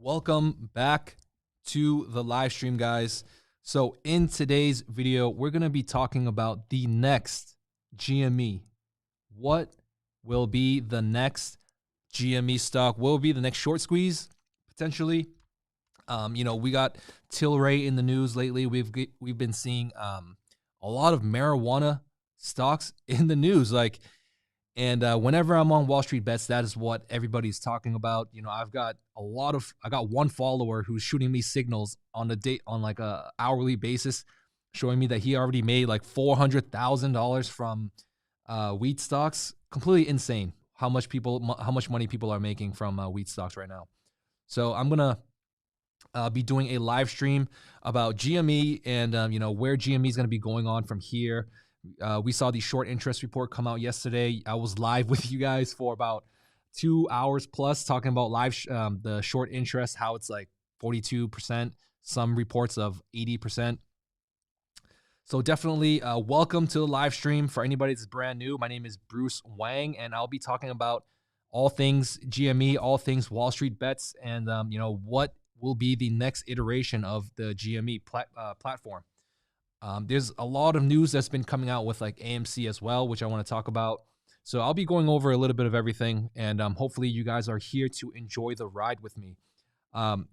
Welcome back to the live stream, guys. So in today's video, we're going to be talking about the next GME. What will be the next GME stock? Will be the next short squeeze, potentially? We got Tilray in the news lately. We've been seeing a lot of marijuana stocks in the news, And whenever I'm on Wall Street Bets, that is what everybody's talking about. I got one follower who's shooting me signals on a hourly basis, showing me that he already made like $400,000 from wheat stocks. Completely insane how much money people are making from wheat stocks right now. So I'm gonna be doing a live stream about GME and where GME is gonna be going on from here. We saw the short interest report come out yesterday. I was live with you guys for about 2 hours plus talking about the short interest, how it's like 42%, some reports of 80%. So definitely welcome to the live stream. For anybody that's brand new, my name is Bruce Wang, and I'll be talking about all things GME, all things Wall Street Bets, and what will be the next iteration of the GME platform. There's a lot of news that's been coming out with like AMC as well, which I want to talk about. So I'll be going over a little bit of everything, and hopefully you guys are here to enjoy the ride with me. Like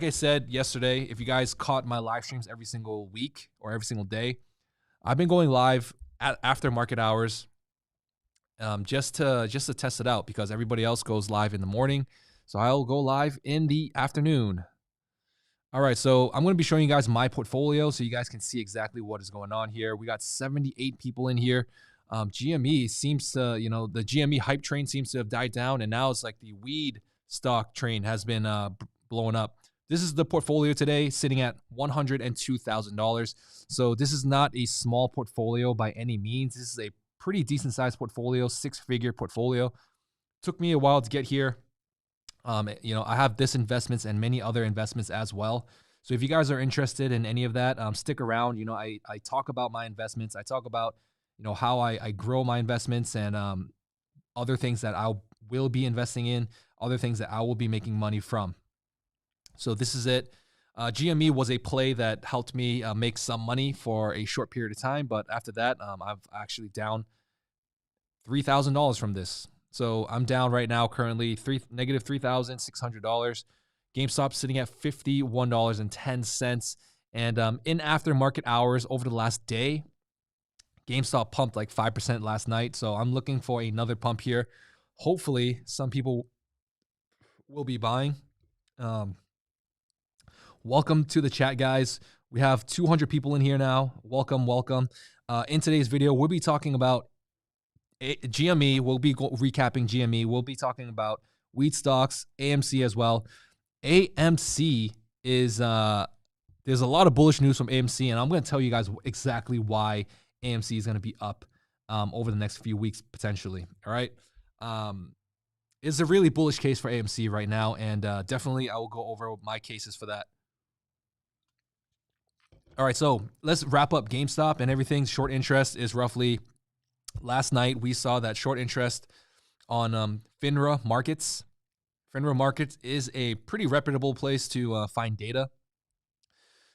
I said yesterday, if you guys caught my live streams every single week or every single day, I've been going live after market hours, just to test it out because everybody else goes live in the morning. So I'll go live in the afternoon. All right, so I'm going to be showing you guys my portfolio so you guys can see exactly what is going on here. We got 78 people in here. GME seems to, the GME hype train seems to have died down, and now it's like the weed stock train has been blowing up. This is the portfolio today, sitting at $102,000. So this is not a small portfolio by any means. This is a pretty decent-sized portfolio, six-figure portfolio. Took me a while to get here. I have this investments and many other investments as well. So if you guys are interested in any of that, stick around. I talk about my investments. I talk about, how I grow my investments and other things that I will be investing in, other things that I will be making money from. So this is it. GME was a play that helped me make some money for a short period of time. But after that, I've actually down $3,000 from this. So I'm down right now currently negative $3,600. GameStop sitting at $51.10. And in after market hours over the last day, GameStop pumped like 5% last night. So I'm looking for another pump here. Hopefully some people will be buying. Welcome to the chat, guys. We have 200 people in here now. Welcome. In today's video, we'll be talking about GME. We'll be recapping GME. We'll be talking about wheat stocks, AMC as well. AMC is there's a lot of bullish news from AMC, and I'm going to tell you guys exactly why AMC is going to be up over the next few weeks potentially. All right, it's a really bullish case for AMC right now, and definitely I will go over my cases for that. All right, so let's wrap up GameStop and everything. Short interest is roughly. Last night, we saw that short interest on FINRA Markets. FINRA Markets is a pretty reputable place to find data.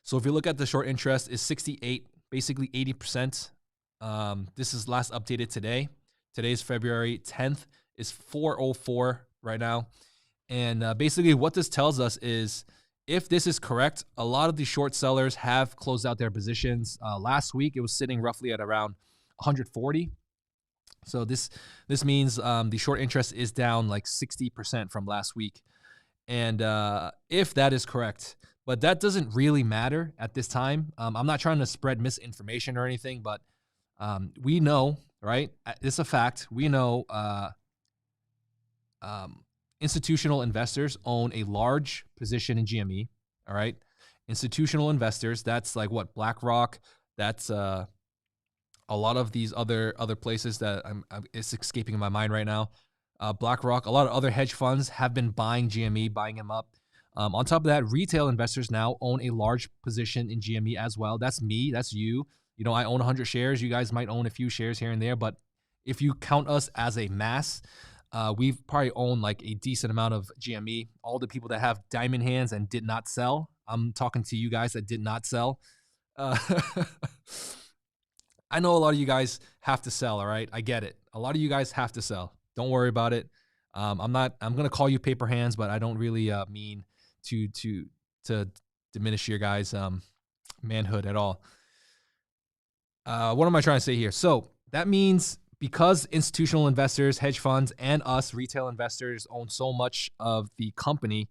So if you look at the short interest, is 68, basically 80%. This is last updated today. Today's February 10th is 404 right now. And basically what this tells us is if this is correct, a lot of the short sellers have closed out their positions. Last week, it was sitting roughly at around 140. So this means the short interest is down like 60% from last week. And if that is correct, but that doesn't really matter at this time. I'm not trying to spread misinformation or anything, but we know, right? It's a fact. We know institutional investors own a large position in GME, all right? Institutional investors, that's like what, BlackRock, that's a lot of these other places that it's escaping my mind right now. BlackRock, a lot of other hedge funds have been buying GME, buying them up. On top of that, retail investors now own a large position in GME as well. That's me. That's you. I own 100 shares. You guys might own a few shares here and there. But if you count us as a mass, we've probably owned like a decent amount of GME. All the people that have diamond hands and did not sell, I'm talking to you guys that did not sell. Uh, I know a lot of you guys have to sell, all right? I get it. A lot of you guys have to sell. Don't worry about it. I'm going to call you paper hands, but I don't really mean to diminish your guys' manhood at all. What am I trying to say here? So that means because institutional investors, hedge funds, and us retail investors own so much of the company,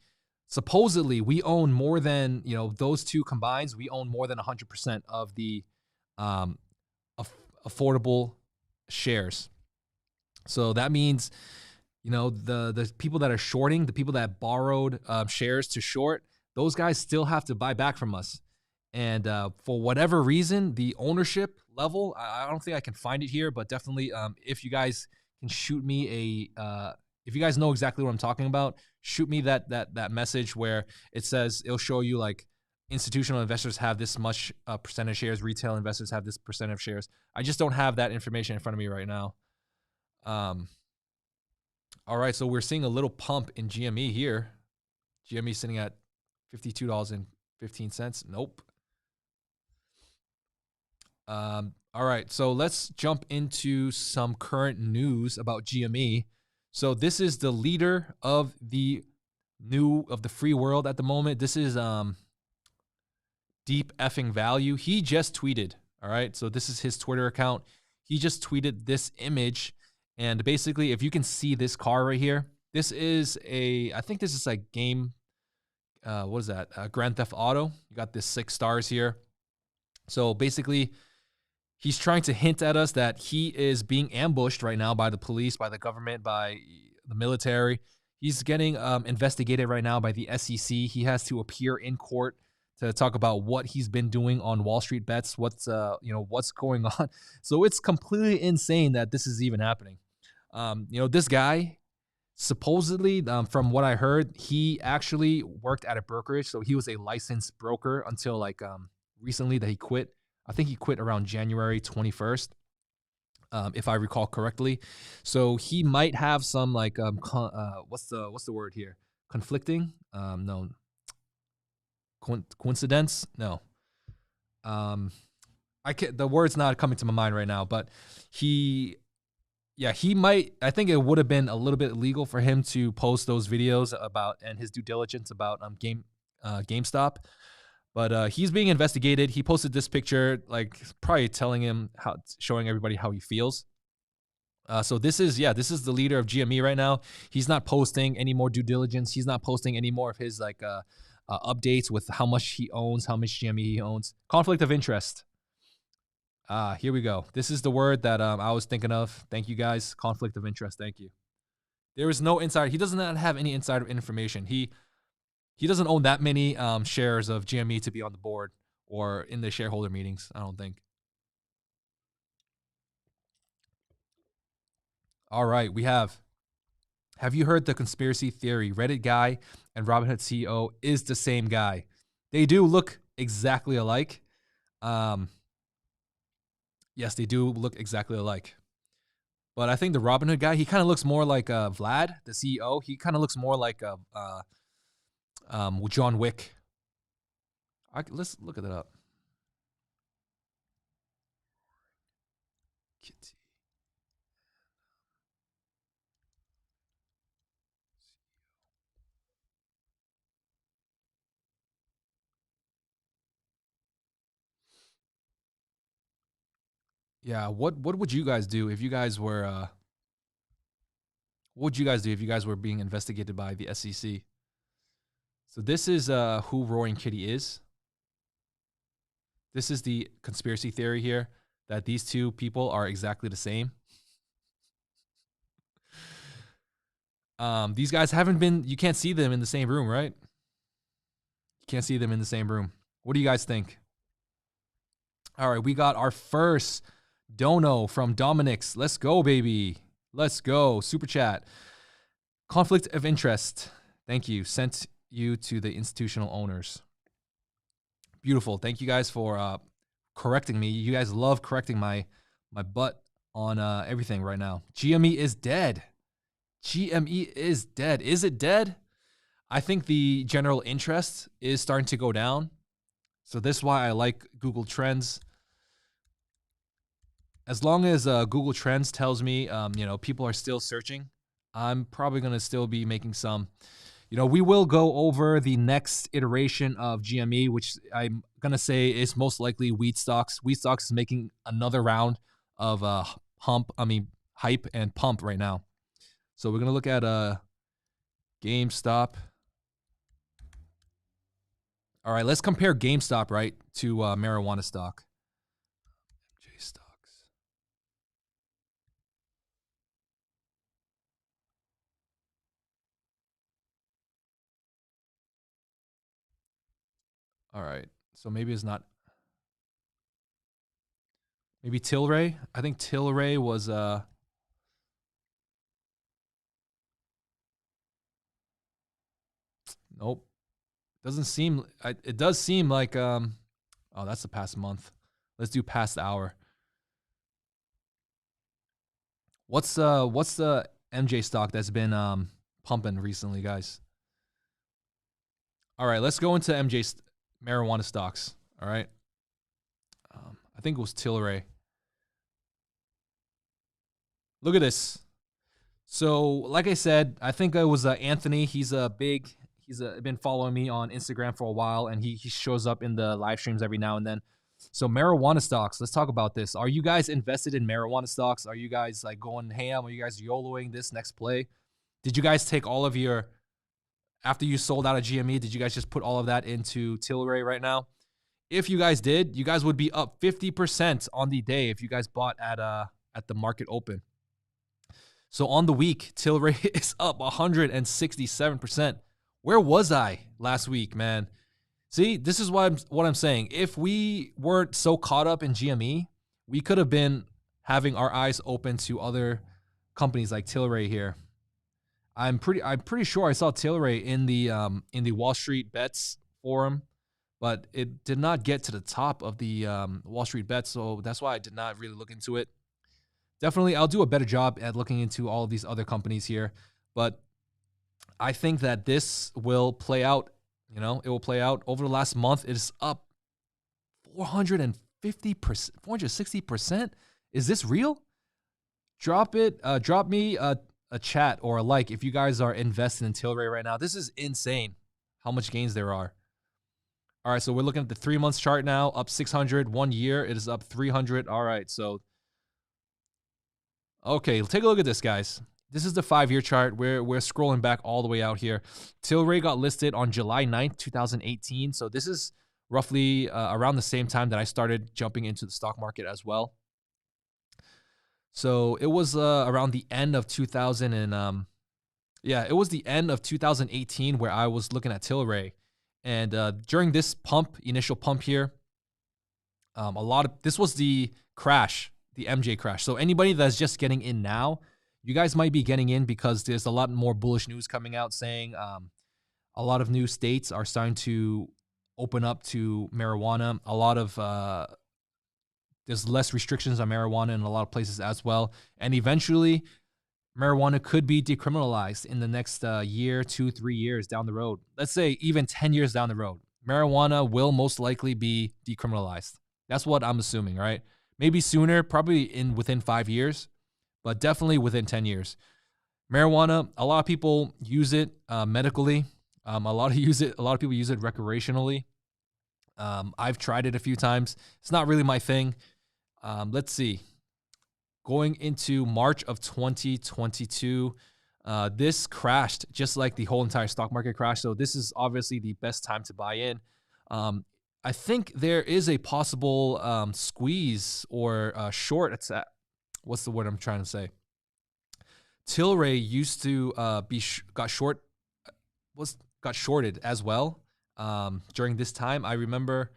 supposedly we own more than, those two combined, we own more than 100% of the affordable shares. So that means, the people that are shorting, the people that borrowed shares to short, those guys still have to buy back from us. And for whatever reason, the ownership level, I don't think I can find it here, but definitely if you guys can shoot me if you guys know exactly what I'm talking about, shoot me that message where it says, it'll show you like institutional investors have this much percent of shares, retail investors have this percent of shares. I just don't have that information in front of me right now. All right, so we're seeing a little pump in GME here. GME sitting at $52.15. Nope. All right, so let's jump into some current news about GME. So this is the leader of the free world at the moment. This is Deep Effing Value. He just tweeted. All right, so this is his Twitter account. He just tweeted this image, and basically, if you can see this car right here, this is I think this is like game. What is that? Grand Theft Auto. You got this 6 stars here. So basically, he's trying to hint at us that he is being ambushed right now by the police, by the government, by the military. He's getting investigated right now by the SEC. He has to appear in court to talk about what he's been doing on Wall Street bets, what's going on. So it's completely insane that this is even happening. This guy, supposedly, from what I heard, he actually worked at a brokerage. So he was a licensed broker until like recently that he quit. I think he quit around January 21st, if I recall correctly. So he might have some like what's the word here? Conflicting? No. Coincidence? No. The word's not coming to my mind right now, but he might. I think it would have been a little bit illegal for him to post those videos about and his due diligence about GameStop. But he's being investigated. He posted this picture, like probably showing everybody how he feels. So this is the leader of GME right now. He's not posting any more due diligence. He's not posting any more of his like updates with how much he owns, how much GME he owns. Conflict of interest. Here we go. This is the word that I was thinking of. Thank you guys. Conflict of interest. Thank you. There is no insider. He does not have any insider information. He doesn't own that many shares of GME to be on the board or in the shareholder meetings, I don't think. All right, we have you heard the conspiracy theory? Reddit guy and Robinhood CEO is the same guy. They do look exactly alike. Yes, they do look exactly alike. But I think the Robinhood guy, he kind of looks more like Vlad, the CEO. He kind of looks more like John Wick. Let's look at that up. Kitty. Yeah, what would you guys do if you guys were what would you guys do if you guys were being investigated by the SEC? So this is who Roaring Kitty is. This is the conspiracy theory here that these two people are exactly the same. These guys you can't see them in the same room, right? You can't see them in the same room. What do you guys think? All right, we got our first dono from Dominix. Let's go, baby. Let's go. Super chat. Conflict of interest. Thank you. Sent you to the institutional owners. Beautiful. Thank you guys for correcting me. You guys love correcting my butt on everything right now. GME is dead. GME is dead. Is it dead? I think the general interest is starting to go down. So this is why I like Google Trends. As long as Google Trends tells me, people are still searching, I'm probably going to still be making some. We will go over the next iteration of GME, which I'm going to say is most likely Wheat Stocks. Wheat Stocks is making another round of hype and pump right now. So we're going to look at GameStop. All right, let's compare GameStop, right, to marijuana stock. MJ stocks. All right, so maybe it's not. Maybe Tilray. I think Tilray was nope. Doesn't seem. It does seem like oh, that's the past month. Let's do past hour. What's the MJ stock that's been pumping recently, guys? All right, let's go into marijuana stocks. All right. I think it was Tilray. Look at this. So, like I said, I think it was Anthony. He's been following me on Instagram for a while, and he shows up in the live streams every now and then. So marijuana stocks, let's talk about this. Are you guys invested in marijuana stocks? Are you guys like going ham? Are you guys YOLOing this next play? Did you guys take all of after you sold out of GME, did you guys just put all of that into Tilray right now? If you guys did, you guys would be up 50% on the day if you guys bought at the market open. So on the week, Tilray is up 167%. Where was I last week, man? See, this is what I'm saying. If we weren't so caught up in GME, we could have been having our eyes open to other companies like Tilray here. I'm pretty sure I saw Tilray in the Wall Street Bets forum, but it did not get to the top of the Wall Street Bets, so that's why I did not really look into it. Definitely, I'll do a better job at looking into all of these other companies here, but I think that this will play out. It will play out over the last month. It is up 450%, 460%. Is this real? Drop me a chat or a like if you guys are invested in Tilray right now. This is insane how much gains there are. All right, so we're looking at the 3 months chart now, up 600. 1 year, it is up 300. All right, so okay, take a look at this, guys. This is the 5-year chart. We're scrolling back all the way out here. Tilray got listed on July 9th, 2018. So this is roughly around the same time that I started jumping into the stock market as well. So it was around the end of 2000 and it was the end of 2018 where I was looking at Tilray. And during this initial pump here, this was the crash, the MJ crash. So anybody that's just getting in now, you guys might be getting in because there's a lot more bullish news coming out saying a lot of new states are starting to open up to marijuana. A lot of there's less restrictions on marijuana in a lot of places as well. And eventually, marijuana could be decriminalized in the next year, 2-3 years down the road. Let's say even 10 years down the road. Marijuana will most likely be decriminalized. That's what I'm assuming, right? Maybe sooner, probably within 5 years. But definitely within 10 years. Marijuana, a lot of people use it medically. A lot of people use it recreationally. I've tried it a few times. It's not really my thing. Let's see. Going into March of 2022, this crashed just like the whole entire stock market crashed. So this is obviously the best time to buy in. I think there is a possible squeeze or short. What's the word I'm trying to say? Tilray used to got shorted as well during this time. I remember,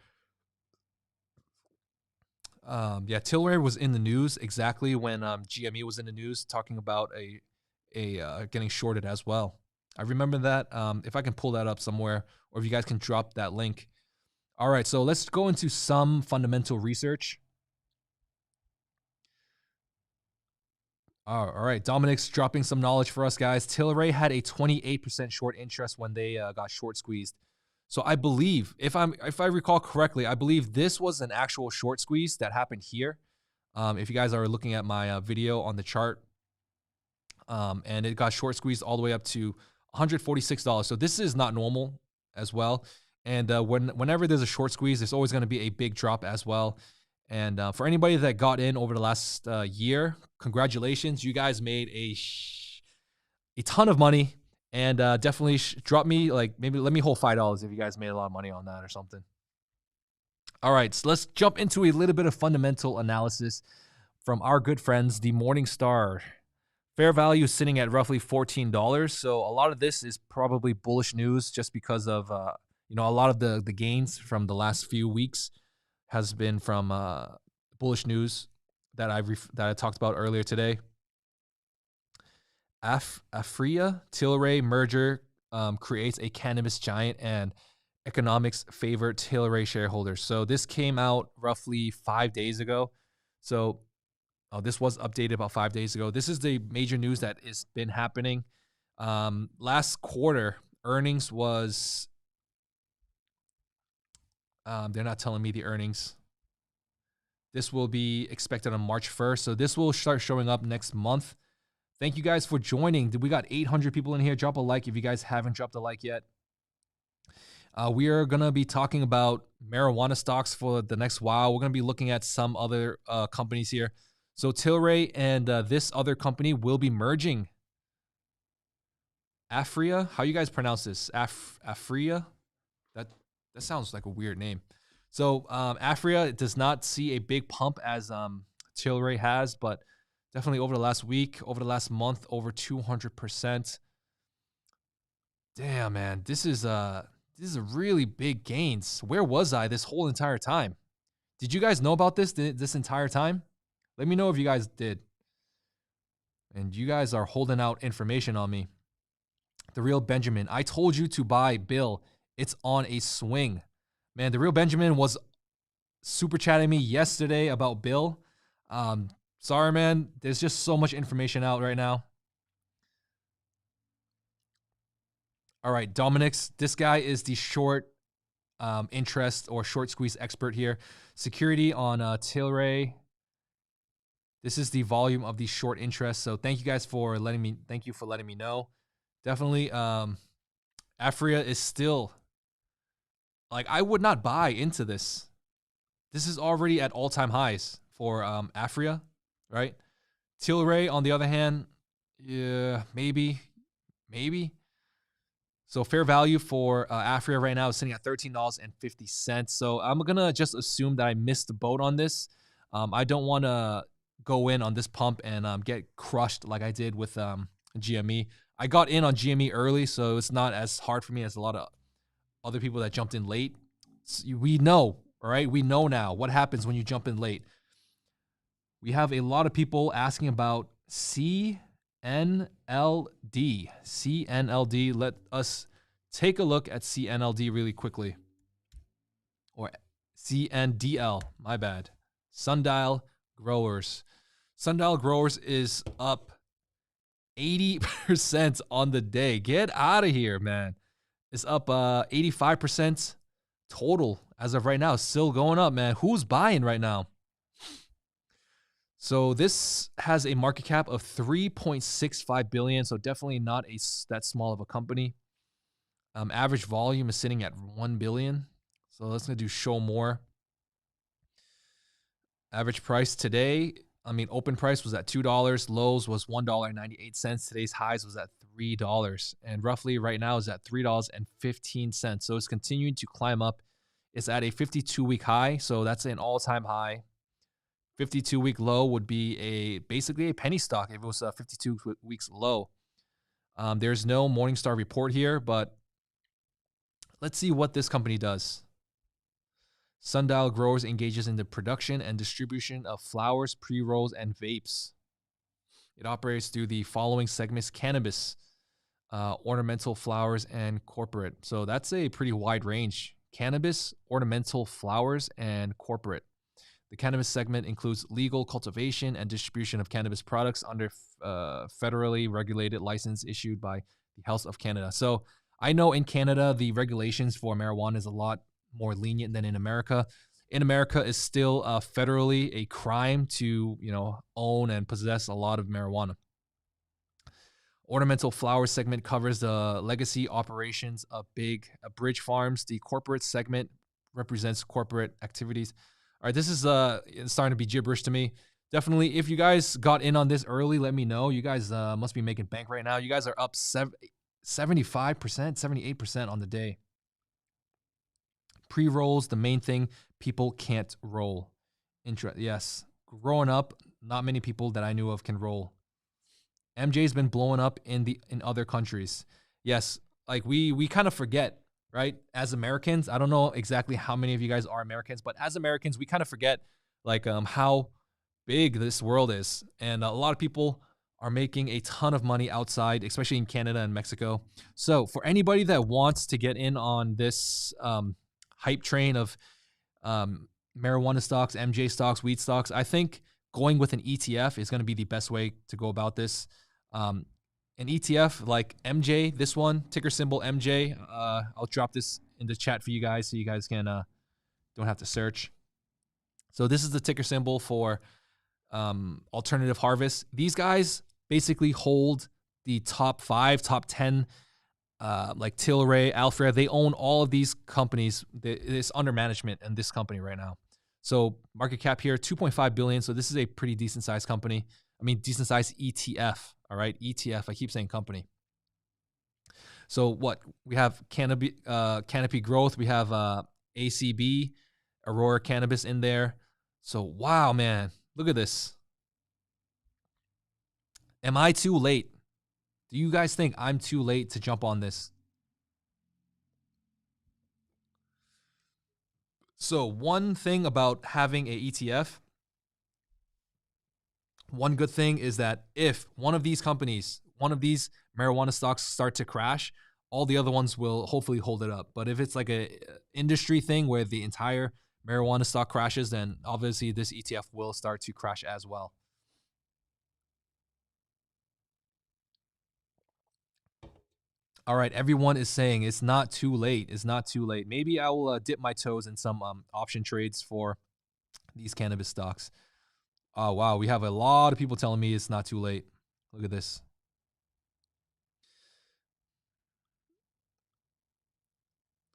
Tilray was in the news exactly when GME was in the news talking about a getting shorted as well. I remember that. If I can pull that up somewhere, or if you guys can drop that link. All right, so let's go into some fundamental research. All right, Dominic's dropping some knowledge for us, guys. Tilray had a 28% short interest when they got short squeezed. So I believe, if I recall correctly, I believe this was an actual short squeeze that happened here. If you guys are looking at my video on the chart, and it got short squeezed all the way up to $146. So this is not normal as well. And whenever there's a short squeeze, there's always going to be a big drop as well. And for anybody that got in over the last year, congratulations. You guys made a ton of money. And definitely drop me, like, maybe let me hold $5 if you guys made a lot of money on that or something. All right, so let's jump into a little bit of fundamental analysis from our good friends, the Morningstar. Fair value is sitting at roughly $14. So a lot of this is probably bullish news just because of, a lot of the gains from the last few weeks has been from bullish news that I talked about earlier today. Aphria Tilray merger creates a cannabis giant and economics favor Tilray shareholders. So this came out roughly 5 days ago. So this was updated about 5 days ago. This is the major news that has been happening. Last quarter earnings was, they're not telling me the earnings. This will be expected on March 1st. So this will start showing up next month. Thank you guys for joining. We got 800 people in here. Drop a like if you guys haven't dropped a like yet. We are going to be talking about marijuana stocks for the next while. We're going to be looking at some other companies here. So Tilray and this other company will be merging. Aphria, how you guys pronounce this? Aphria? That sounds like a weird name. So Aphria does not see a big pump as Tilray has, but definitely over the last week, over the last month, over 200%. Damn, man, this is a really big gains. Where was I this whole entire time? Did you guys know about this entire time? Let me know if you guys did. And you guys are holding out information on me. The Real Benjamin, I told you to buy Bill. It's on a swing. Man, The Real Benjamin was super chatting me yesterday about Bill. Sorry, man. There's just so much information out right now. All right, Dominic's. This guy is the short interest or short squeeze expert here. Security on Tilray. This is the volume of the short interest. So thank you guys for letting me. Thank you for letting me know. Definitely, Aphria is still, like, I would not buy into this. This is already at all-time highs for Aphria, right? Tilray, on the other hand, yeah, maybe. So fair value for Aphria right now is sitting at $13.50. So I'm going to just assume that I missed the boat on this. I don't want to go in on this pump and get crushed like I did with GME. I got in on GME early, so it's not as hard for me as a lot of other people that jumped in late. So we know, all right? We know now what happens when you jump in late. We have a lot of people asking about CNLD. CNLD. Let us take a look at CNLD really quickly. Or CNDL, my bad. Sundial Growers. Sundial Growers is up 80% on the day. Get out of here, man. It's up 85% total as of right now. Still going up, man. Who's buying right now? So this has a market cap of $3.65 billion. So definitely not that small of a company. Average volume is sitting at 1 billion. So let's do show more. Average price today, open price was at $2. Lows was $1.98. Today's highs was at $3. And roughly right now is at $3.15. So it's continuing to climb up. It's at a 52-week high. So that's an all-time high. 52-week low would be basically a penny stock if it was 52 weeks low. There's no Morningstar report here, but let's see what this company does. Sundial Growers engages in the production and distribution of flowers, pre-rolls, and vapes. It operates through the following segments: cannabis, ornamental flowers, and corporate. So that's a pretty wide range. Cannabis, ornamental flowers, and corporate. The cannabis segment includes legal cultivation and distribution of cannabis products under federally regulated license issued by the Health of Canada. So I know in Canada, the regulations for marijuana is a lot more lenient than in America. In America, it's still federally a crime to, own and possess a lot of marijuana. Ornamental flower segment covers the legacy operations of big bridge farms. The corporate segment represents corporate activities. All right, this is it's starting to be gibberish to me. Definitely, if you guys got in on this early, let me know. You guys must be making bank right now. You guys are up 75%, 78% on the day. Pre-rolls, the main thing, people can't roll. Yes, growing up, not many people that I knew of can roll. MJ's been blowing up in other countries. Yes, like we kind of forget, right? As Americans, I don't know exactly how many of you guys are Americans, but as Americans, we kind of forget like how big this world is. And a lot of people are making a ton of money outside, especially in Canada and Mexico. So for anybody that wants to get in on this hype train of marijuana stocks, MJ stocks, weed stocks, I think going with an ETF is going to be the best way to go about this. An ETF like MJ, this one, ticker symbol MJ. I'll drop this in the chat for you guys so you guys can don't have to search. So this is the ticker symbol for Alternative Harvest. These guys basically hold the top 5, top 10, like Tilray, Alfred. They own all of these companies. It's under management in this company right now. So market cap here, 2.5 billion. So this is a pretty decent sized company. I mean, decent sized ETF. All right, ETF. I keep saying company. So what we have Canopy Growth. We have ACB, Aurora Cannabis in there. So wow, man, look at this. Am I too late? Do you guys think I'm too late to jump on this? So one thing about having a ETF, one good thing is that if one of these companies, one of these marijuana stocks start to crash, all the other ones will hopefully hold it up. But if it's like a industry thing where the entire marijuana stock crashes, then obviously this ETF will start to crash as well. All right, everyone is saying it's not too late. It's not too late. Maybe I will dip my toes in some option trades for these cannabis stocks. Oh, wow. We have a lot of people telling me it's not too late. Look at this.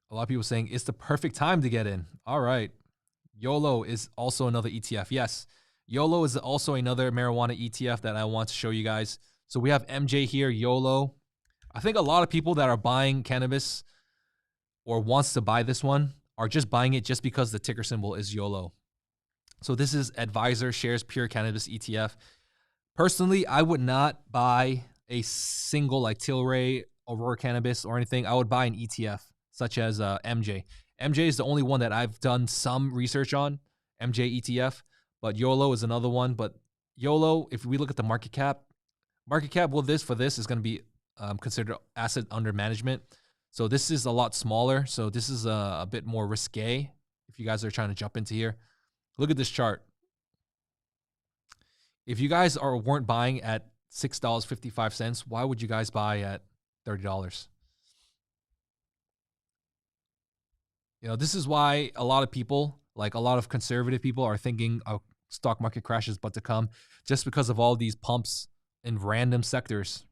A lot of people saying it's the perfect time to get in. All right. YOLO is also another ETF. Yes, YOLO is also another marijuana ETF that I want to show you guys. So we have MJ here, YOLO. I think a lot of people that are buying cannabis or wants to buy this one are just buying it just because the ticker symbol is YOLO. So this is Advisor Shares Pure Cannabis ETF. Personally, I would not buy a single like Tilray, Aurora Cannabis or anything. I would buy an ETF such as MJ. MJ is the only one that I've done some research on, MJ ETF, but YOLO is another one. But YOLO, if we look at the market cap for this is going to be considered asset under management. So this is a lot smaller. So this is a bit more risque if you guys are trying to jump into here. Look at this chart. If you guys weren't buying at $6.55, why would you guys buy at $30? This is why a lot of people, like a lot of conservative people, are thinking a stock market crash is about to come just because of all these pumps in random sectors.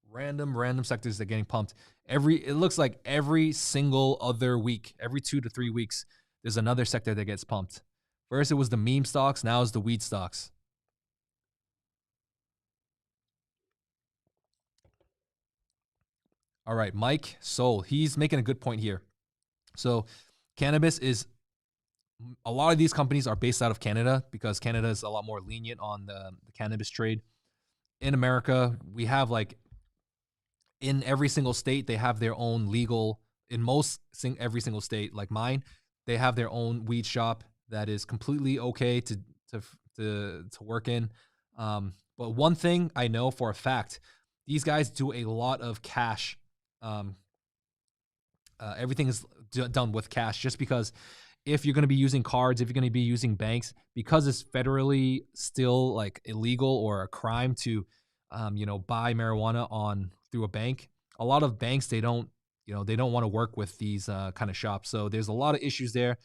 Random sectors that are getting pumped. It looks like every single other week, every 2 to 3 weeks, there's another sector that gets pumped. First it was the meme stocks, now it's the weed stocks. All right, Mike Soul, he's making a good point here. So cannabis is, a lot of these companies are based out of Canada because Canada is a lot more lenient on the cannabis trade. In America, we have like, in every single state, they have their own legal, in every single state, like mine, they have their own weed shop that is completely okay to work in. But one thing I know for a fact, these guys do a lot of cash. Everything is done with cash just because if you're going to be using cards, if you're going to be using banks, because it's federally still like illegal or a crime to, buy marijuana through a bank. A lot of banks, they don't want to work with these kind of shops. So there's a lot of issues there.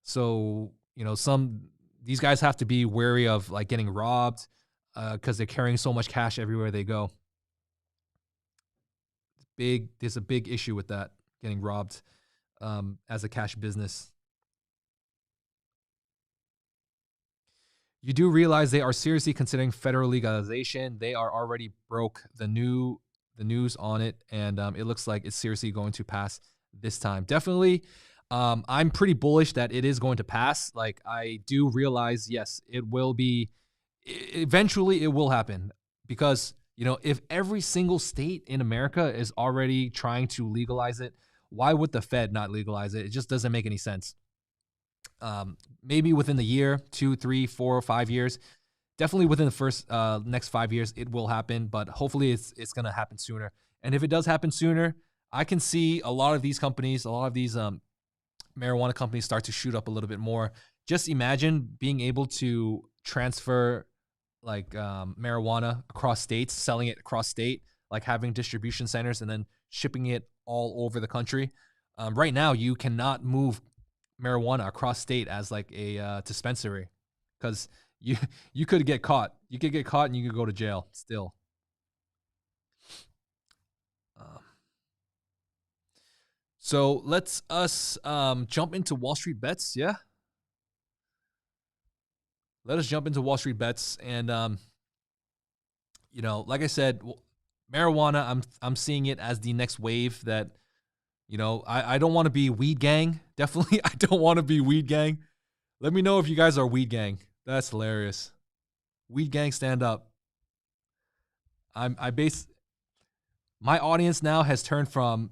So, these guys have to be wary of like getting robbed because they're carrying so much cash everywhere they go. There's a big issue with that, getting robbed as a cash business. You do realize they are seriously considering federal legalization. They are already broke the news on it, and it looks like it's seriously going to pass this time. Definitely, I'm pretty bullish that it is going to pass. Like, I do realize, yes, it will be. Eventually, it will happen because if every single state in America is already trying to legalize it, why would the Fed not legalize it? It just doesn't make any sense. Maybe within the year, 2, 3, 4, 5 years, definitely within the first next 5 years, it will happen. But hopefully, it's going to happen sooner. And if it does happen sooner, I can see a lot of these companies, a lot of these marijuana companies start to shoot up a little bit more. Just imagine being able to transfer like marijuana across states, selling it across state, like having distribution centers and then shipping it all over the country. Right now, you cannot move marijuana across state as like a dispensary because you could get caught. You could get caught and you could go to jail still. So let's jump into Wall Street bets. Yeah. Let us jump into Wall Street bets. And, like I said, marijuana, I'm seeing it as the next wave that, I don't want to be weed gang. Definitely, I don't want to be weed gang. Let me know if you guys are weed gang. That's hilarious. Weed gang, stand up. My audience now has turned from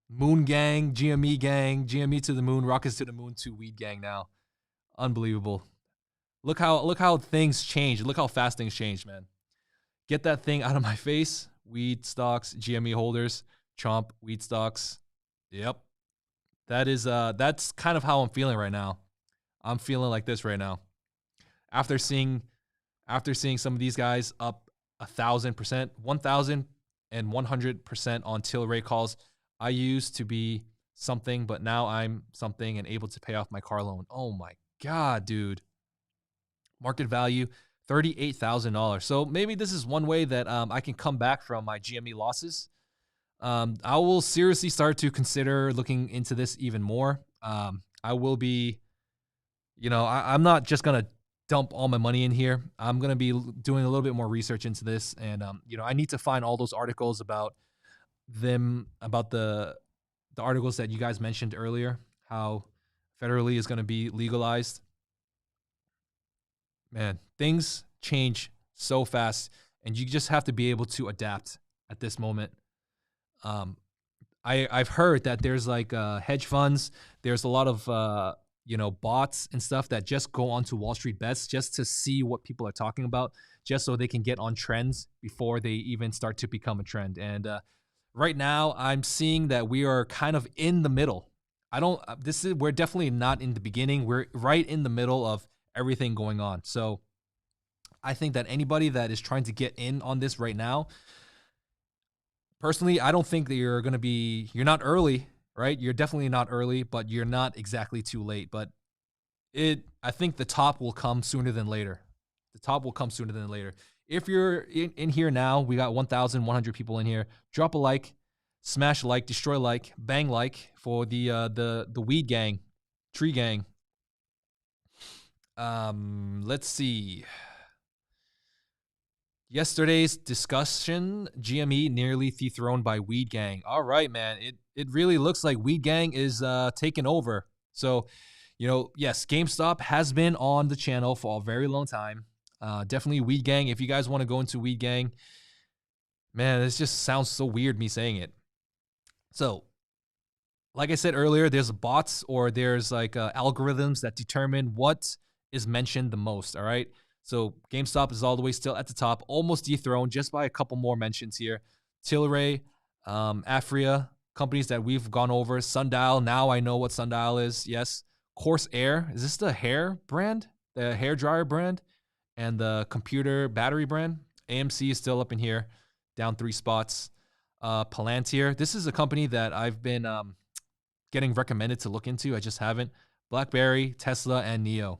moon gang, GME to the moon, rockets to the moon to weed gang now. Unbelievable. Look how things change. Look how fast things change, man. Get that thing out of my face. Weed stocks, GME holders, chomp, weed stocks. Yep. That's kind of how I'm feeling right now. I'm feeling like this right now. After seeing some of these guys up 1,000%, 1,100% on Tilray calls. I used to be something, but now I'm something and able to pay off my car loan. Oh my God, dude. Market value, $38,000. So maybe this is one way that I can come back from my GME losses. I will seriously start to consider looking into this even more. I will be, I'm not just going to dump all my money in here. I'm going to be doing a little bit more research into this. And, I need to find all those articles about the articles that you guys mentioned earlier, how federally is going to be legalized. Man, things change so fast, and you just have to be able to adapt at this moment. I've heard that there's like hedge funds. There's a lot of bots and stuff that just go onto Wall Street bets just to see what people are talking about, just so they can get on trends before they even start to become a trend. And right now, I'm seeing that we are kind of in the middle. We're definitely not in the beginning. We're right in the middle of everything going on. So I think that anybody that is trying to get in on this right now, personally, I don't think that you're not early, right? You're definitely not early, but you're not exactly too late. But I think the top will come sooner than later. The top will come sooner than later. If you're in here now, we got 1,100 people in here. Drop a like, smash like, destroy like, bang like for the weed gang, tree gang. Let's see. Yesterday's discussion, GME nearly dethroned by Weed Gang. All right, man. It really looks like Weed Gang is taking over. So, yes, GameStop has been on the channel for a very long time. Definitely Weed Gang. If you guys want to go into Weed Gang, man, this just sounds so weird me saying it. So, like I said earlier, there's bots or there's like algorithms that determine what is mentioned the most, all right? So GameStop is all the way still at the top, almost dethroned just by a couple more mentions here. Tilray, Afria, companies that we've gone over. Sundial, now I know what Sundial is. Yes, Corsair. Is this the hair brand? The hair dryer brand? And the computer battery brand? AMC is still up in here, down 3 spots. Palantir. This is a company that I've been getting recommended to look into. I just haven't. BlackBerry, Tesla, and Neo.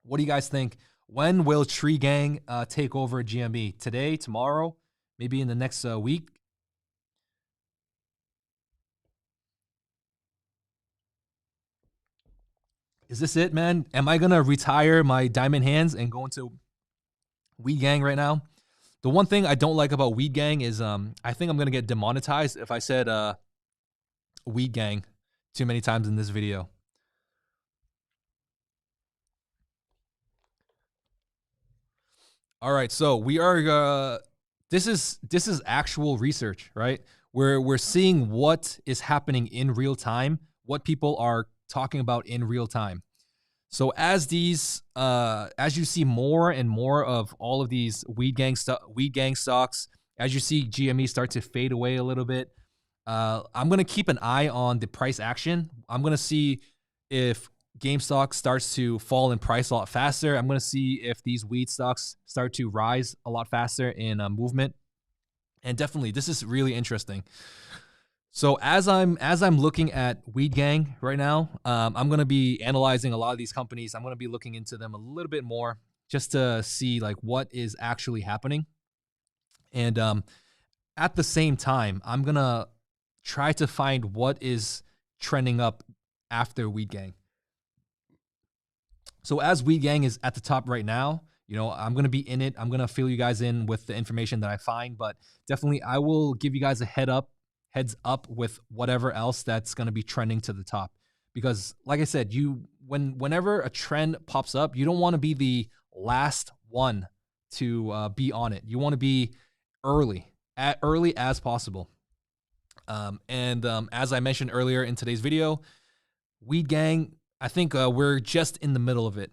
What do you guys think? When will Tree Gang take over GME? Today, tomorrow, maybe in the next week? Is this it, man? Am I going to retire my diamond hands and go into Weed Gang right now? The one thing I don't like about Weed Gang is I think I'm going to get demonetized if I said Weed Gang too many times in this video. All right, so we are this is actual research, right? We're seeing what is happening in real time, what people are talking about in real time. So as you see more and more of all of these weed gang stocks, as you see GME start to fade away a little bit, I'm gonna keep an eye on the price action. I'm gonna see if GameStop starts to fall in price a lot faster. I'm gonna see if these weed stocks start to rise a lot faster in movement. And definitely, this is really interesting. So as I'm looking at Weed Gang right now, I'm gonna be analyzing a lot of these companies. I'm gonna be looking into them a little bit more just to see like what is actually happening. And at the same time, I'm gonna try to find what is trending up after Weed Gang. So as Weed Gang is at the top right now, you know, I'm going to be in it. I'm going to fill you guys in with the information that I find, but definitely I will give you guys a heads up with whatever else that's going to be trending to the top. Because like I said, whenever a trend pops up, you don't want to be the last one to be on it. You want to be early as possible. As I mentioned earlier in today's video, Weed Gang, I think we're just in the middle of it.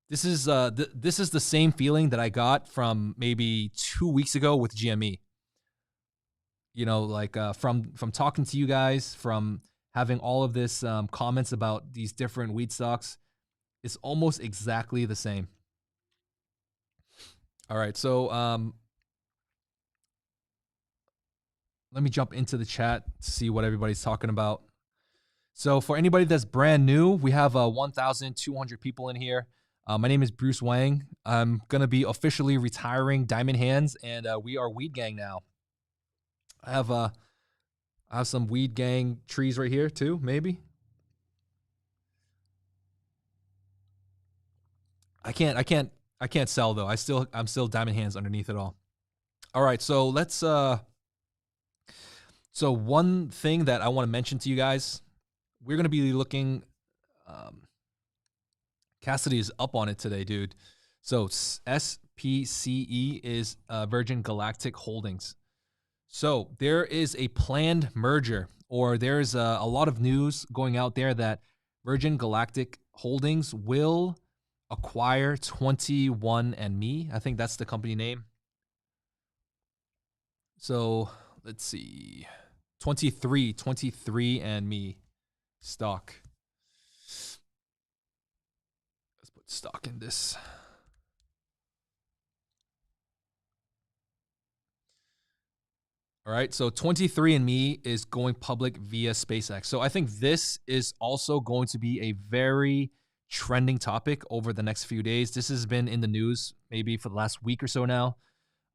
This is the same feeling that I got from maybe 2 weeks ago with GME. You know, like from talking to you guys, from having all of this comments about these different weed stocks, it's almost exactly the same. All right, so let me jump into the chat to see what everybody's talking about. So for anybody that's brand new, we have 1,200 people in here. My name is Bruce Wang. I'm going to be officially retiring Diamond Hands, and we are Weed Gang now. I have some Weed Gang trees right here too, maybe. I can't sell though. I'm still Diamond Hands underneath it all. All right, so let's so one thing that I want to mention to you guys, we're going to be looking Cassidy is up on it today, dude. So SPCE is Virgin Galactic Holdings. So there is a planned merger, or there's a lot of news going out there that Virgin Galactic Holdings will acquire 21andMe. I think that's the company name. So let's see. 23andMe stock. Let's put stock in this. All right, so 23andMe is going public via SpaceX. So I think this is also going to be a very trending topic over the next few days. This has been in the news maybe for the last week or so now.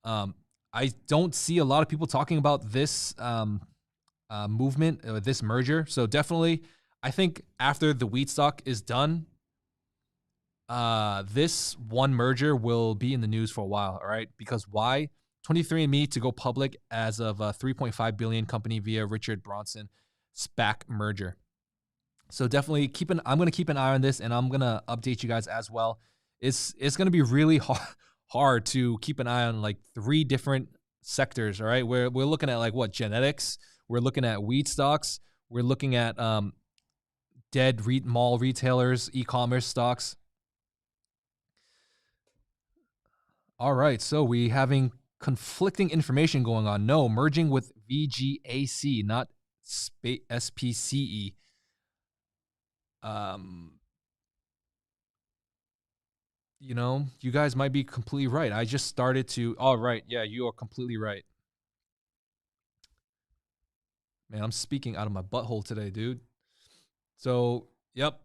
I don't see a lot of people talking about this movement, this merger. So definitely, I think after the wheat stock is done, this one merger will be in the news for a while. All right, because why? 23andMe to go public as of a $3.5 billion company via Richard Branson SPAC merger. So definitely I'm going to keep an eye on this, and I'm going to update you guys as well. It's going to be really hard to keep an eye on like 3 different sectors. All right, we're looking at like what, genetics. We're looking at weed stocks. We're looking at dead mall retailers, e-commerce stocks. All right, so we having conflicting information going on. No, merging with VGAC, not SPCE. um, you know, you guys might be completely right. I just started to. Oh, right. Yeah, you are completely right. Man, I'm speaking out of my butthole today, dude. So, yep.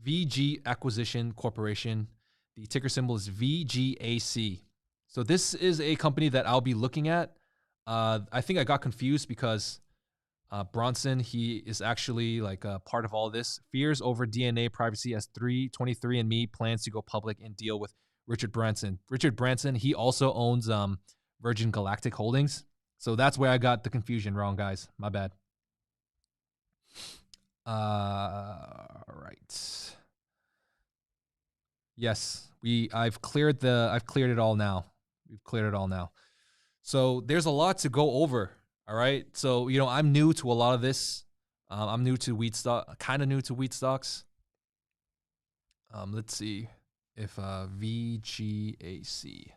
VG Acquisition Corporation. The ticker symbol is VGAC. So this is a company that I'll be looking at. I think I got confused because Bronson, he is actually like a part of all this. Fears over DNA privacy as 23andMe plans to go public and deal with Richard Branson. Richard Branson, he also owns Virgin Galactic Holdings. So that's where I got the confusion wrong, guys. My bad. Right. Yes, I've cleared it all now. We've cleared it all now. So there's a lot to go over. All right. So, you know, I'm new to a lot of this. I'm new to wheat stock, kind of new to wheat stocks. Let's see if VGAC.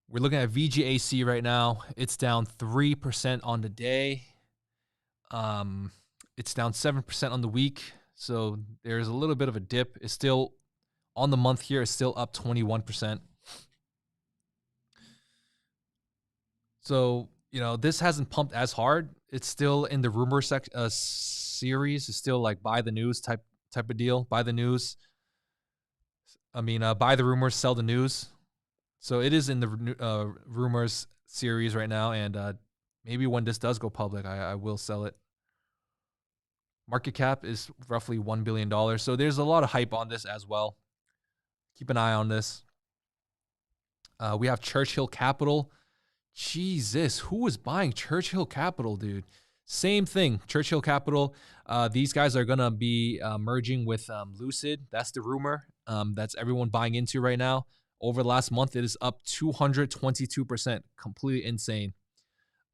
We're looking at VGAC right now. It's down 3% on the day. It's down 7% on the week. So there's a little bit of a dip. It's still on the month here. It's still up 21%. So, you know, this hasn't pumped as hard. It's still in the rumor series. It's still like buy the news type of deal. Buy the news. I mean, buy the rumors, sell the news. So it is in the rumors series right now. And maybe when this does go public, I will sell it. Market cap is roughly $1 billion. So there's a lot of hype on this as well. Keep an eye on this. We have Churchill Capital. Jesus, who was buying Churchill Capital, dude? Same thing, Churchill Capital. These guys are going to be merging with Lucid. That's the rumor. That's everyone buying into right now. Over the last month, it is up 222%. Completely insane.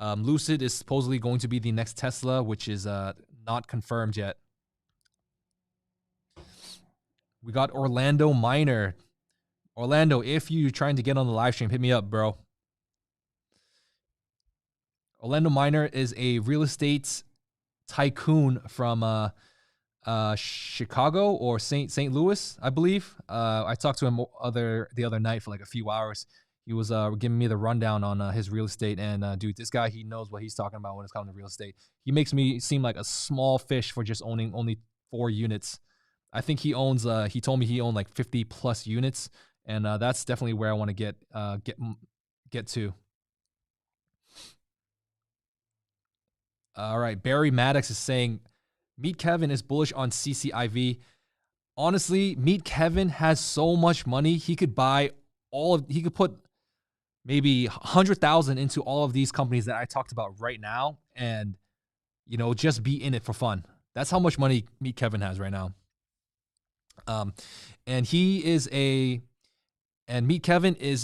Lucid is supposedly going to be the next Tesla, which is not confirmed yet. We got Orlando Miner. Orlando, if you're trying to get on the live stream, hit me up, bro. Orlando Miner is a real estate tycoon from Chicago or St. Louis, I believe. I talked to him the other night for like a few hours. He was giving me the rundown on his real estate, and dude, this guy, he knows what he's talking about when it's coming to real estate. He makes me seem like a small fish for just owning only 4 units. I think he owns. He told me he owned like 50 plus units, and that's definitely where I want to get to. All right, Barry Maddox is saying, Meet Kevin is bullish on CCIV. Honestly, Meet Kevin has so much money. He could buy he could put maybe 100,000 into all of these companies that I talked about right now and, you know, just be in it for fun. That's how much money Meet Kevin has right now. And he is Meet Kevin is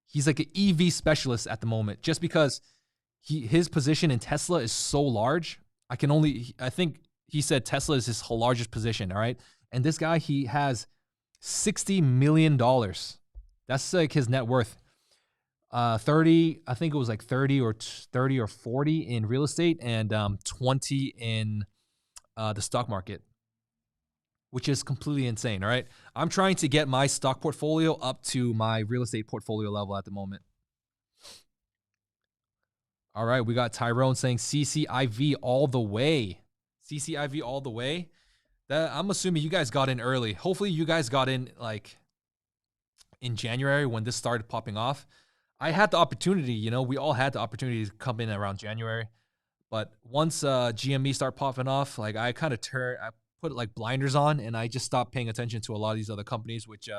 he's like an EV specialist at the moment, just because his position in Tesla is so large. I think he said Tesla is his largest position. All right. And this guy, he has $60 million. That's like his net worth. 30, I think it was like 30 or 40 in real estate and 20 in the stock market, which is completely insane. All right. I'm trying to get my stock portfolio up to my real estate portfolio level at the moment. All right. We got Tyrone saying CCIV all the way. CCIV all the way. I'm assuming you guys got in early. Hopefully you guys got in like in January when this started popping off. I had the opportunity, you know, we all had the opportunity to come in around January. But once GME start popping off, like I put like blinders on and I just stopped paying attention to a lot of these other companies, which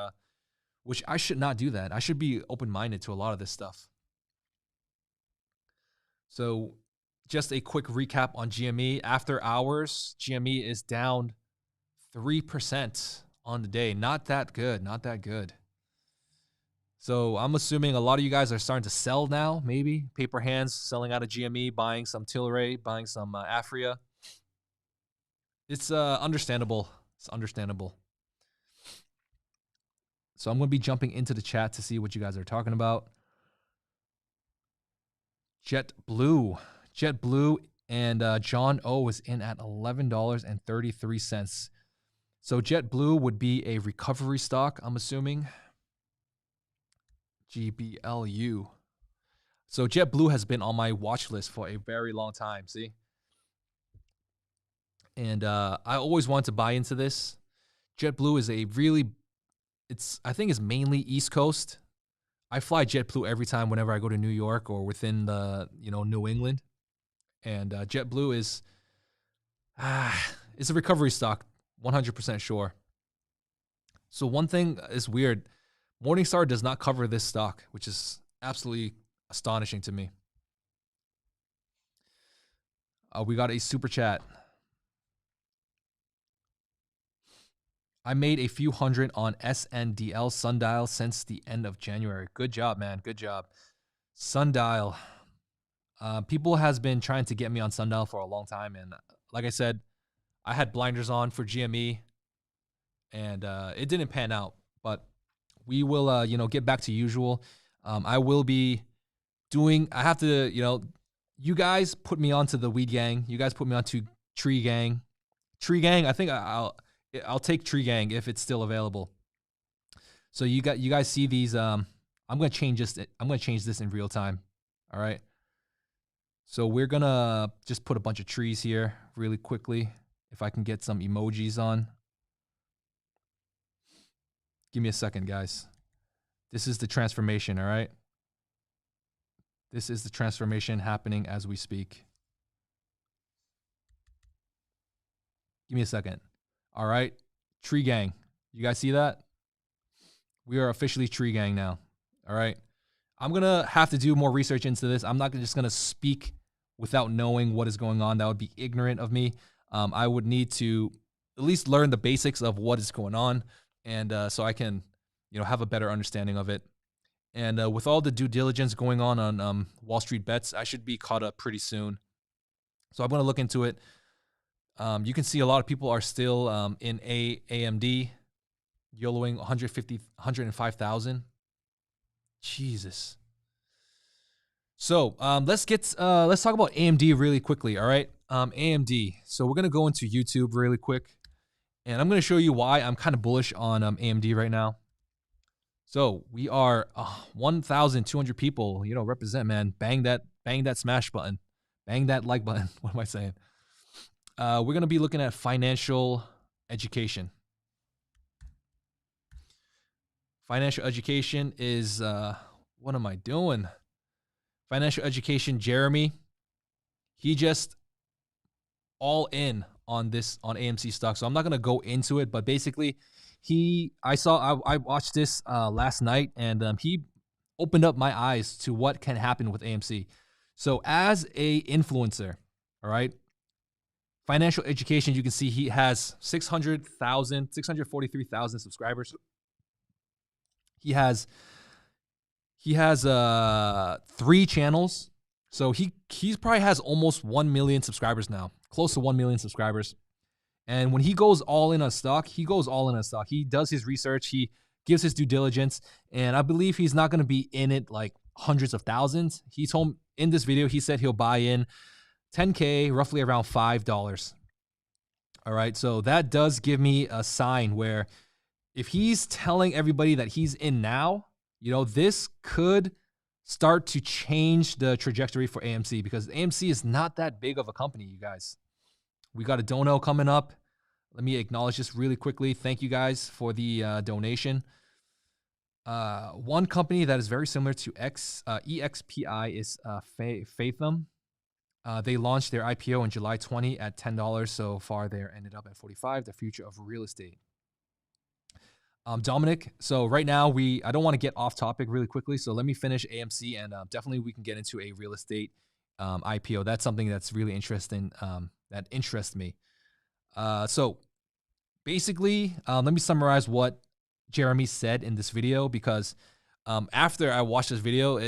I should not do that. I should be open-minded to a lot of this stuff. So just a quick recap on GME. After hours, GME is down 3% on the day. Not that good. Not that good. So I'm assuming a lot of you guys are starting to sell now, maybe. Paper hands, selling out of GME, buying some Tilray, buying some Afria. It's understandable. It's understandable. So I'm going to be jumping into the chat to see what you guys are talking about. Jetblue. JetBlue and John O is in at $11.33. So JetBlue would be a recovery stock, I'm assuming. GBLU. So JetBlue has been on my watch list for a very long time, see? And I always wanted to buy into this. JetBlue is I think it's mainly East Coast. I fly JetBlue every time whenever I go to New York or within the, New England. And JetBlue is it's a recovery stock, 100% sure. So one thing is weird. Morningstar does not cover this stock, which is absolutely astonishing to me. We got a super chat. I made a few hundred on SNDL Sundial since the end of January. Good job, man. Good job. Sundial. People has been trying to get me on Sundial for a long time. And like I said, I had blinders on for GME and it didn't pan out. But we will, get back to usual. I will be I have to, you guys put me onto the Weed Gang. You guys put me onto Tree Gang. Tree Gang, I think I'll take Tree Gang if it's still available. So you guys see these. I'm gonna change this. I'm gonna change this in real time. All right. So we're gonna just put a bunch of trees here really quickly. If I can get some emojis on. Give me a second, guys. This is the transformation. All right. This is the transformation happening as we speak. Give me a second. All right. Tree Gang. You guys see that? We are officially Tree Gang now. All right. I'm going to have to do more research into this. I'm not just going to speak without knowing what is going on. That would be ignorant of me. I would need to at least learn the basics of what is going on. And so I can, have a better understanding of it. And with all the due diligence going on Wall Street Bets, I should be caught up pretty soon. So I'm going to look into it. You can see a lot of people are still in AMD, YOLOing 105,000. Jesus. So let's talk about AMD really quickly. All right, AMD. So we're gonna go into YouTube really quick, and I'm gonna show you why I'm kind of bullish on AMD right now. So we are 1,200 people. Represent, man. Bang that smash button, bang that like button. What am I saying? We're going to be looking at financial education. Financial education is, what am I doing? Financial education, Jeremy, he just all in on this, on AMC stock. So I'm not going to go into it, but basically I watched this last night, and he opened up my eyes to what can happen with AMC. So as a influencer, all right, financial education, you can see he has 643,000 subscribers. He has 3 channels. So he probably has almost 1 million subscribers now, close to 1 million subscribers. And when he goes all in on stock, he goes all in on stock. He does his research. He gives his due diligence. And I believe he's not going to be in it like hundreds of thousands. He told in this video, he said he'll buy in 10K, roughly around $5. All right. So that does give me a sign where if he's telling everybody that he's in now, this could start to change the trajectory for AMC, because AMC is not that big of a company, you guys. We got a dono coming up. Let me acknowledge this really quickly. Thank you guys for the donation. One company that is very similar to EXPI is Fathom. They launched their IPO in July 20 at $10. So far, they ended up at 45. The future of real estate. Dominic, so right now I don't want to get off topic really quickly. So let me finish AMC, and definitely we can get into a real estate IPO. That's something that's really interesting. That interests me. So basically, let me summarize what Jeremy said in this video, because after I watched this video,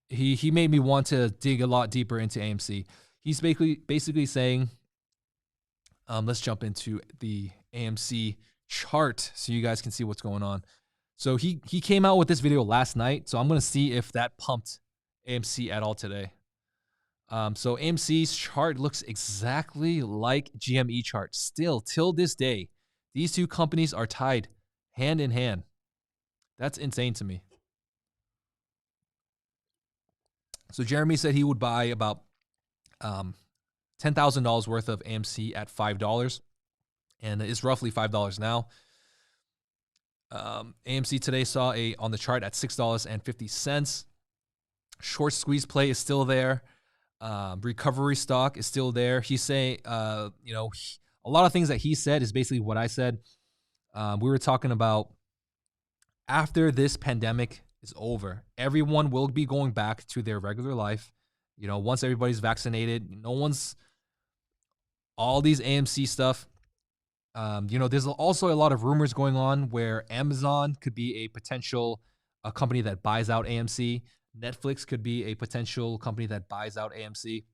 he made me want to dig a lot deeper into AMC. He's basically saying, let's jump into the AMC chart so you guys can see what's going on. So he came out with this video last night, so I'm going to see if that pumped AMC at all today. So AMC's chart looks exactly like GME chart. Still, till this day, these two companies are tied hand in hand. That's insane to me. So Jeremy said he would buy about $10,000 worth of AMC at $5, and it's roughly $5 now. AMC today saw on the chart at $6.50. Short squeeze play is still there. Recovery stock is still there. He's saying, a lot of things that he said is basically what I said. We were talking about after this pandemic is over, everyone will be going back to their regular life. Once everybody's vaccinated, all these AMC stuff. There's also a lot of rumors going on where Amazon could be a potential company that buys out AMC. Netflix could be a potential company that buys out AMC.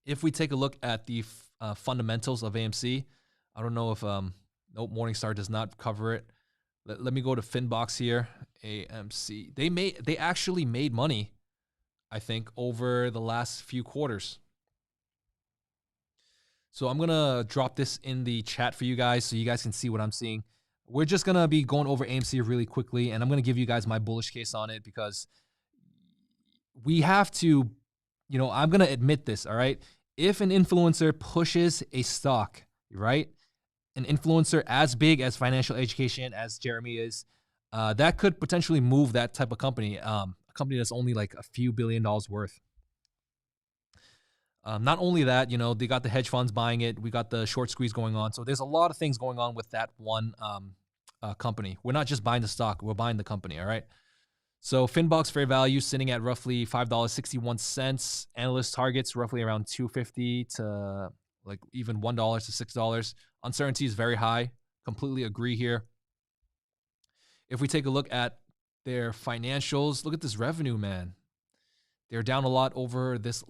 If we take a look at the fundamentals of AMC, I don't know if Morningstar does not cover it. Let me go to Finbox here. AMC. They actually made money, I think, over the last few quarters. So I'm going to drop this in the chat for you guys so you guys can see what I'm seeing. We're just going to be going over AMC really quickly, and I'm going to give you guys my bullish case on it because we have to, I'm going to admit this, all right? If an influencer pushes a stock, right, an influencer as big as Financial Education, as Jeremy is, that could potentially move that type of company, a company that's only like a few $1 billion worth. Not only that, they got the hedge funds buying it. We got the short squeeze going on. So there's a lot of things going on with that one company. We're not just buying the stock. We're buying the company, all right? So Finbox fair value sitting at roughly $5.61. Analyst targets roughly around $2.50 to like even $1 to $6. Uncertainty is very high. Completely agree here. If we take a look at their financials, look at this revenue, man. They're down a lot over this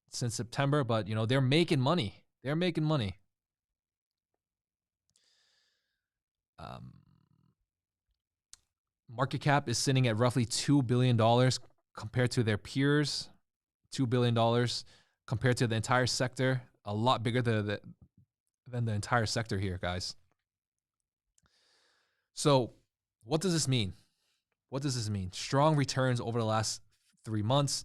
since September, but they're making money. They're making money. Market cap is sitting at roughly $2 billion compared to their peers. $2 billion compared to the entire sector. A lot bigger than the entire sector here, guys. So what does this mean? What does this mean? Strong returns over the last 3 months.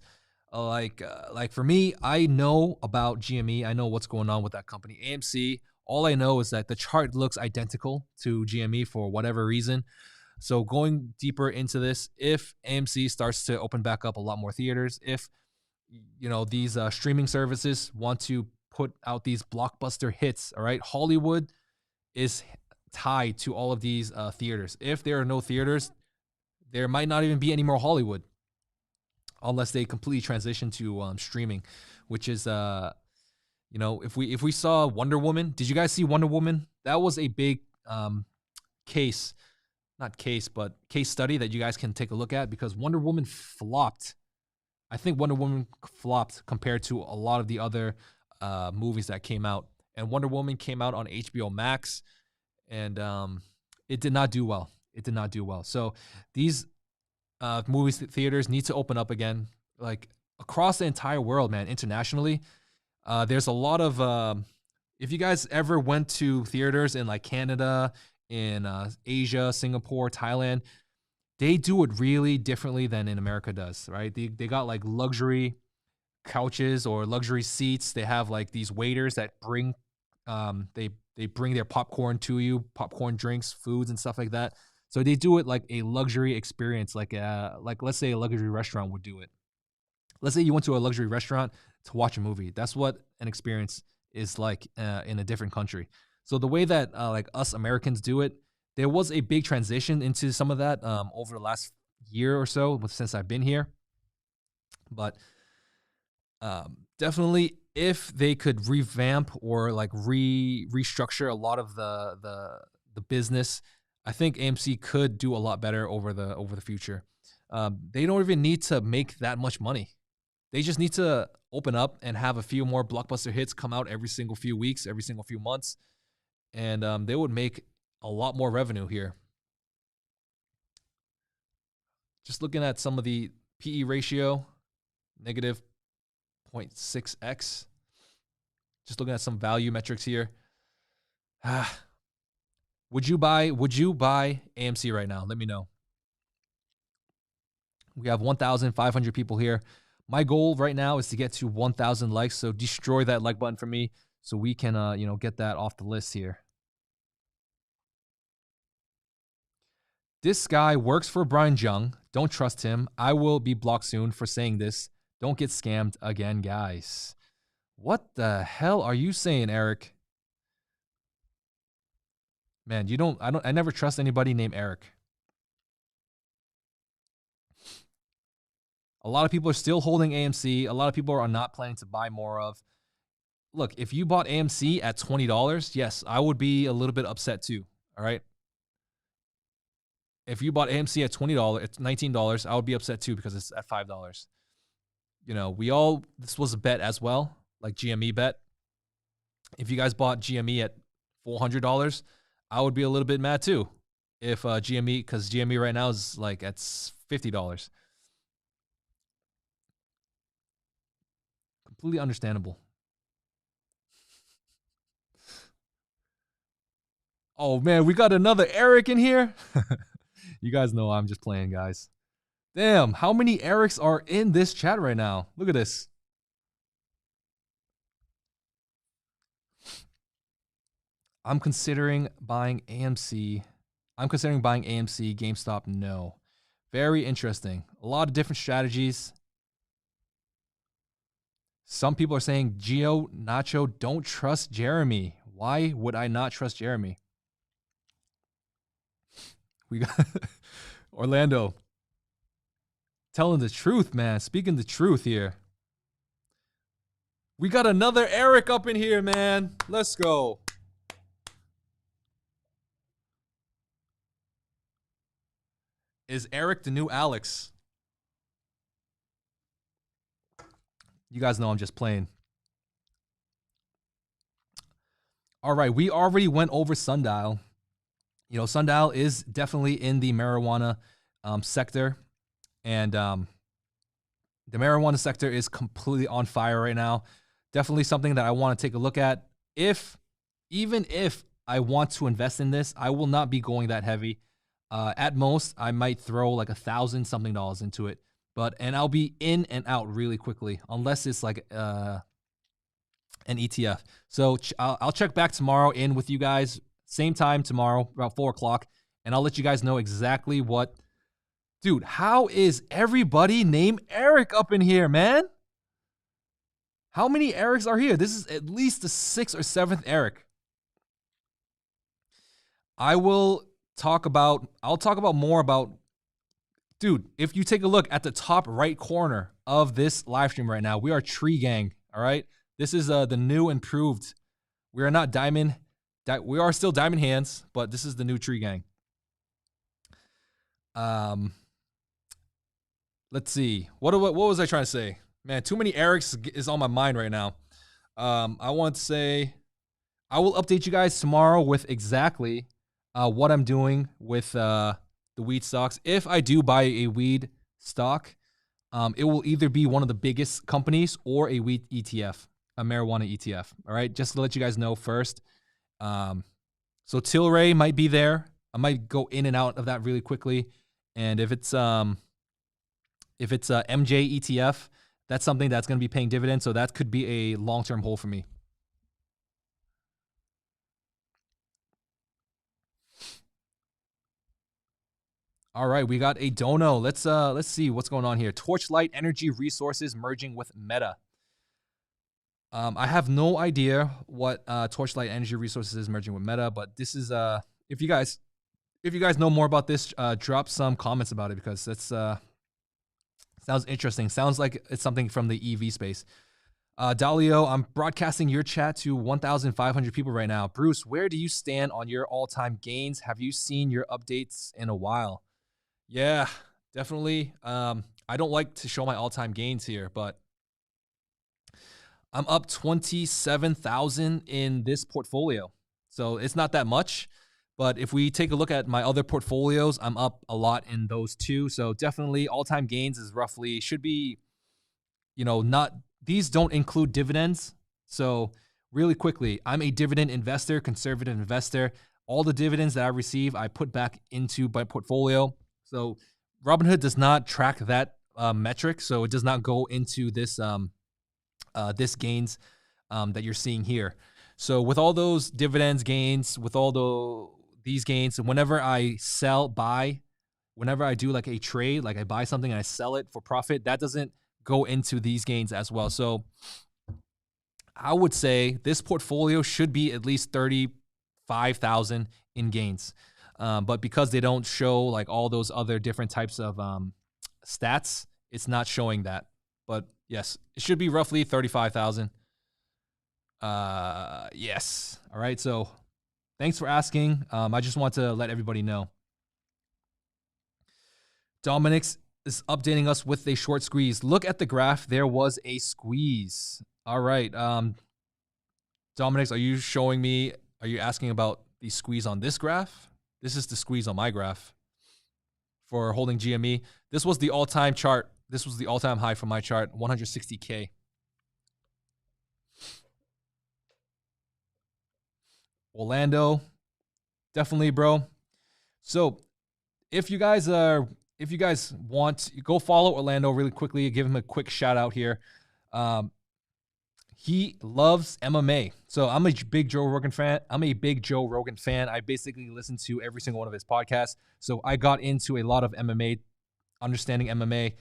Like for me, I know about GME. I know what's going on with that company. AMC, all I know is that the chart looks identical to GME for whatever reason. So going deeper into this, if AMC starts to open back up a lot more theaters, if these streaming services want to put out these blockbuster hits, all right, Hollywood is tied to all of these theaters. If there are no theaters, there might not even be any more Hollywood unless they completely transition to streaming, which is if we saw Wonder Woman, did you guys see Wonder Woman? That was a big case study that you guys can take a look at because Wonder Woman flopped. I think Wonder Woman flopped compared to a lot of the other movies that came out. And Wonder Woman came out on HBO Max, and it did not do well. It did not do well. So these theaters need to open up again, like across the entire world, man, internationally. There's a lot of, if you guys ever went to theaters in like Canada, in Asia, Singapore, Thailand, they do it really differently than in America does, right? They got like luxury couches or luxury seats. They have like these waiters that bring, they bring their popcorn to you, popcorn drinks, foods and stuff like that. So they do it like a luxury experience, like let's say a luxury restaurant would do it. Let's say you went to a luxury restaurant to watch a movie. That's what an experience is like in a different country. So the way that like us Americans do it, there was a big transition into some of that over the last year or so since I've been here. But definitely, if they could revamp or like restructure a lot of the business, I think AMC could do a lot better over the future. They don't even need to make that much money. They just need to open up and have a few more blockbuster hits come out every single few weeks, every single few months. And they would make a lot more revenue here. Just looking at some of the PE ratio, negative 0.6x. Just looking at some value metrics here. Would you buy AMC right now? Let me know. We have 1,500 people here. My goal right now is to get to 1,000 likes. So destroy that like button for me so we can, get that off the list here. This guy works for Brian Jung. Don't trust him. I will be blocked soon for saying this. Don't get scammed again, guys. What the hell are you saying, Eric? Man, I never trust anybody named Eric. A lot of people are still holding AMC. A lot of people are not planning to buy more of. Look, if you bought AMC at $20, yes, I would be a little bit upset too. All right. If you bought AMC at $20, it's $19, I would be upset too because it's at $5. This was a bet as well, like GME bet. If you guys bought GME at $400, I would be a little bit mad too. If because GME right now is like at $50. Completely understandable. Oh man, we got another Eric in here. You guys know I'm just playing, guys. Damn, how many Erics are in this chat right now? Look at this. I'm considering buying AMC. GameStop, no. Very interesting. A lot of different strategies. Some people are saying, Gio, Nacho, don't trust Jeremy. Why would I not trust Jeremy? We got Orlando. Telling the truth, man. Speaking the truth here. We got another Eric up in here, man. Let's go. Is Eric the new Alex? You guys know I'm just playing. All right, we already went over Sundial. Sundial is definitely in the marijuana sector. And the marijuana sector is completely on fire right now. Definitely something that I want to take a look at. Even if I want to invest in this, I will not be going that heavy. At most, I might throw like $1,000 something into it. And I'll be in and out really quickly, unless it's like an ETF. So I'll check back tomorrow in with you guys. Same time tomorrow, about 4 o'clock. And I'll let you guys know exactly what. Dude, how is everybody named Eric up in here, man? How many Erics are here? This is at least the 6th or 7th Eric. I'll talk about more about, dude, if you take a look at the top right corner of this live stream right now, we are Tree Gang, all right? This is the new improved. We are not Diamond. We are still Diamond Hands, but this is the new Tree Gang. Let's see. What was I trying to say? Man, too many Erics is on my mind right now. I want to say I will update you guys tomorrow with exactly what I'm doing with the weed stocks. If I do buy a weed stock, it will either be one of the biggest companies or a weed ETF, a marijuana ETF. All right, just to let you guys know first. So Tilray might be there. I might go in and out of that really quickly. And if it's MJ ETF, that's something that's going to be paying dividends. So that could be a long-term hold for me. All right, we got a dono. Let's see what's going on here. Torchlight Energy Resources merging with Meta. I have no idea what Torchlight Energy Resources is merging with Meta, but this is if you guys know more about this, drop some comments about it because that's sounds interesting. Sounds like it's something from the EV space. Dalio, I'm broadcasting your chat to 1,500 people right now. Bruce, where do you stand on your all-time gains? Have you seen your updates in a while? Yeah, definitely. I don't like to show my all-time gains here, but I'm up 27,000 in this portfolio. So it's not that much, but if we take a look at my other portfolios, I'm up a lot in those too. So definitely all-time gains is roughly, should be, not these don't include dividends. So really quickly, I'm a dividend investor, conservative investor. All the dividends that I receive, I put back into my portfolio. So Robinhood does not track that metric, so it does not go into this this gains that you're seeing here. So with all those dividends gains, with all these gains, and whenever I buy, whenever I do like a trade, like I buy something and I sell it for profit, that doesn't go into these gains as well. So I would say this portfolio should be at least 35,000 in gains. But because they don't show like all those other different types of stats, it's not showing that. But yes, it should be roughly 35,000. Yes. All right. So thanks for asking. I just want to let everybody know. Dominic's is updating us with a short squeeze. Look at the graph. There was a squeeze. All right. Dominic's, are you showing me, are you asking about the squeeze on this graph? This is the squeeze on my graph for holding GME. This was the all-time chart. This was the all-time high for my chart, 160K. Orlando, definitely, bro. So if you guys want, go follow Orlando really quickly. Give him a quick shout out here. He loves MMA. So I'm a big Joe Rogan fan. I basically listen to every single one of his podcasts. So I got into a lot of MMA, understanding MMA,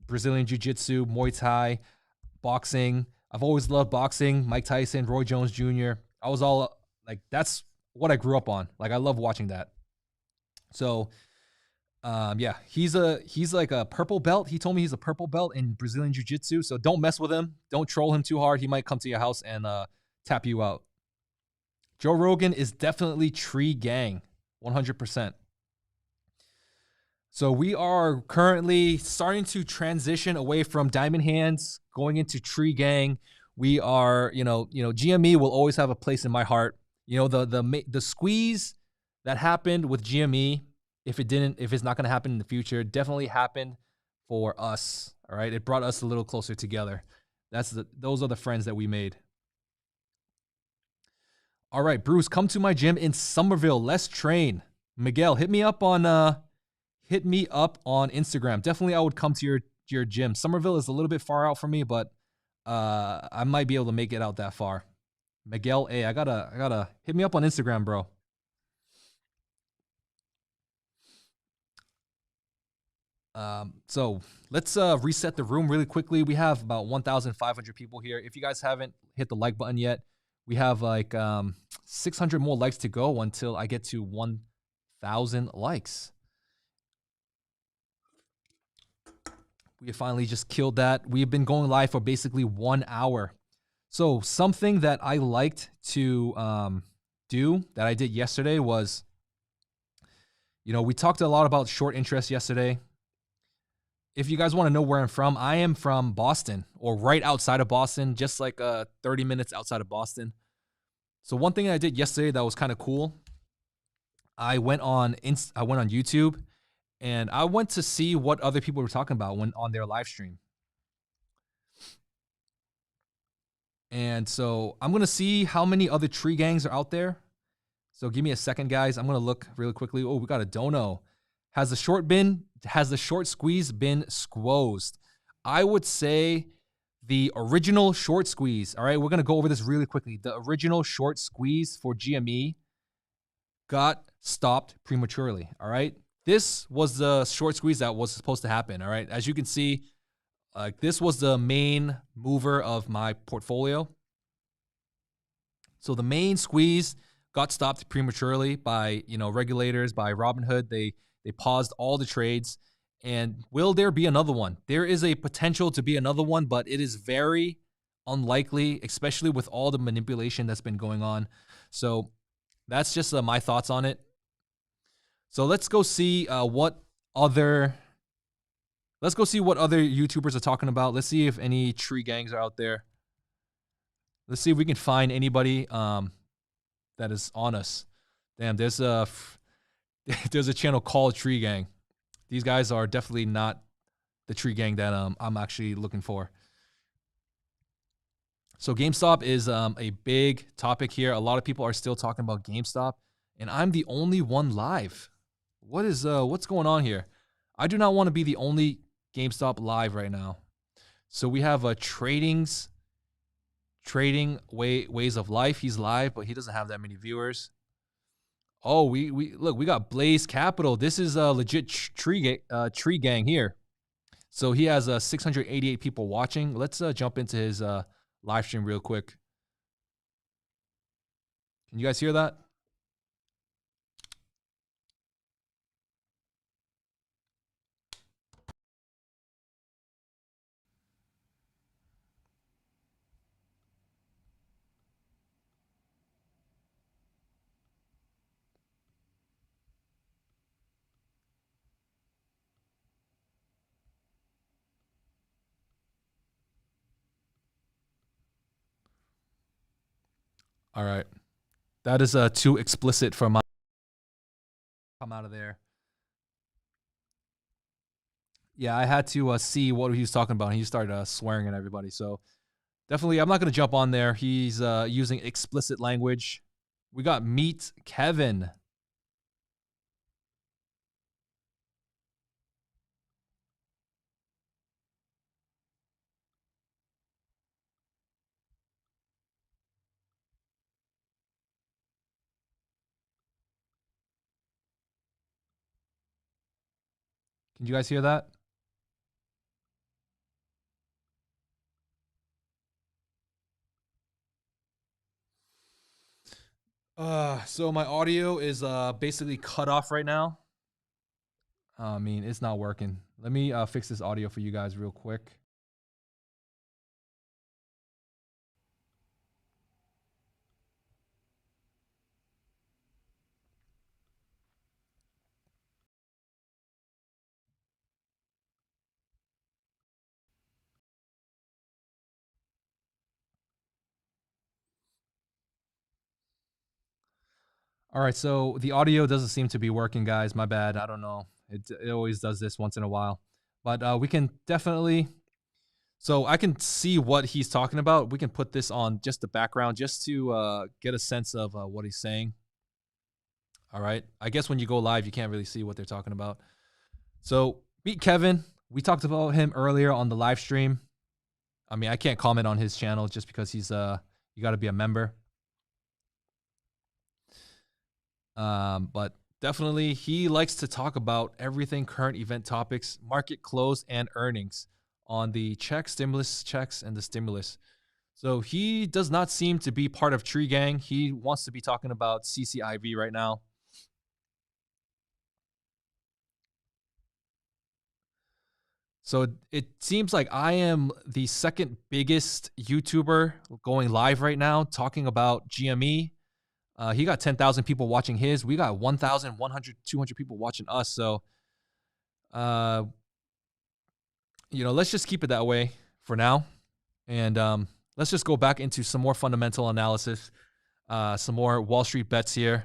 Brazilian Jiu-Jitsu, Muay Thai, boxing. I've always loved boxing. Mike Tyson, Roy Jones Jr. I was all like, that's what I grew up on. Like, I love watching that. So, yeah, he's like a purple belt. He told me he's a purple belt in Brazilian Jiu-Jitsu. So don't mess with him. Don't troll him too hard. He might come to your house and tap you out. Joe Rogan is definitely tree gang, 100%. So we are currently starting to transition away from Diamond Hands, going into tree gang. We are, GME will always have a place in my heart. The squeeze that happened with GME, if it's not going to happen in the future, definitely happened for us. All right. It brought us a little closer together. Those are the friends that we made. All right, Bruce, come to my gym in Somerville. Let's train. Miguel, hit me up on Instagram. Definitely I would come to your gym. Somerville is a little bit far out for me, but I might be able to make it out that far. Miguel, hey, I gotta hit me up on Instagram, bro. So let's reset the room really quickly. We have about 1,500 people here. If you guys haven't hit the like button yet, we have like 600 more likes to go until I get to 1,000 likes. We have finally just killed that. We have been going live for basically 1 hour. So something that I liked to do that I did yesterday was, we talked a lot about short interest yesterday. If you guys want to know where I'm from, I am from Boston, or right outside of Boston, just like 30 minutes outside of Boston. So one thing I did yesterday that was kind of cool, I went on YouTube, and I went to see what other people were talking about when on their live stream. And so I'm going to see how many other tree gangs are out there. So give me a second, guys. I'm going to look really quickly. Oh, we got a dono. Has the short squeeze been squozed? I would say the original short squeeze. All right, we're going to go over this really quickly. The original short squeeze for GME got stopped prematurely. All right. This was the short squeeze that was supposed to happen. All right. As you can see, this was the main mover of my portfolio. So the main squeeze got stopped prematurely by, regulators, by Robinhood. They paused all the trades. And will there be another one? There is a potential to be another one, but it is very unlikely, especially with all the manipulation that's been going on. So that's just my thoughts on it. So let's go see what other YouTubers are talking about. Let's see if any tree gangs are out there. Let's see if we can find anybody that is on us. Damn, there's a channel called Tree Gang. These guys are definitely not the tree gang that I'm actually looking for. So GameStop is a big topic here. A lot of people are still talking about GameStop, and I'm the only one live. What's going on here? I do not want to be the only GameStop live right now. So we have a trading ways of life. He's live, but he doesn't have that many viewers. Oh, we look, we got Blaze Capital. This is a legit tree gang here. So he has 688 people watching. Let's jump into his live stream real quick. Can you guys hear that? All right. That is too explicit for my come out of there. Yeah, I had to see what he was talking about, and he started swearing at everybody. So definitely, I'm not going to jump on there. He's using explicit language. We got Meet Kevin. Can you guys hear that? So my audio is basically cut off right now. I mean, it's not working. Let me fix this audio for you guys real quick. All right, so the audio doesn't seem to be working, guys. My bad. I don't know. It always does this once in a while. But we can definitely... So I can see what he's talking about. We can put this on just the background just to get a sense of what he's saying. All right. I guess when you go live, you can't really see what they're talking about. So Meet Kevin. We talked about him earlier on the live stream. I mean, I can't comment on his channel just because he's you got to be a member. But definitely he likes to talk about everything current event topics, market close, and earnings on the stimulus checks, and the stimulus. So he does not seem to be part of Tree Gang. He wants to be talking about CCIV right now. So it seems like I am the second biggest YouTuber going live right now talking about GME. He got 10,000 people watching his. We got 1,100, 200 people watching us. So, let's just keep it that way for now. And let's just go back into some more fundamental analysis, some more Wall Street bets here.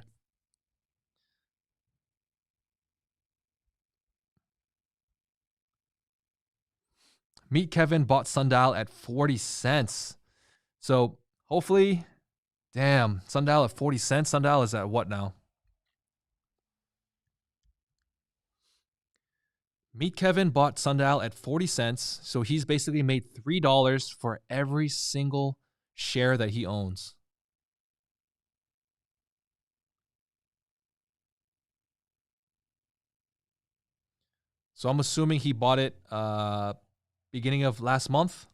Meet Kevin bought Sundial at 40 cents. So hopefully, damn, Sundial at 40 cents. Sundial is at what now? Meet Kevin bought Sundial at 40 cents. So he's basically made $3 for every single share that he owns. So I'm assuming he bought it beginning of last month.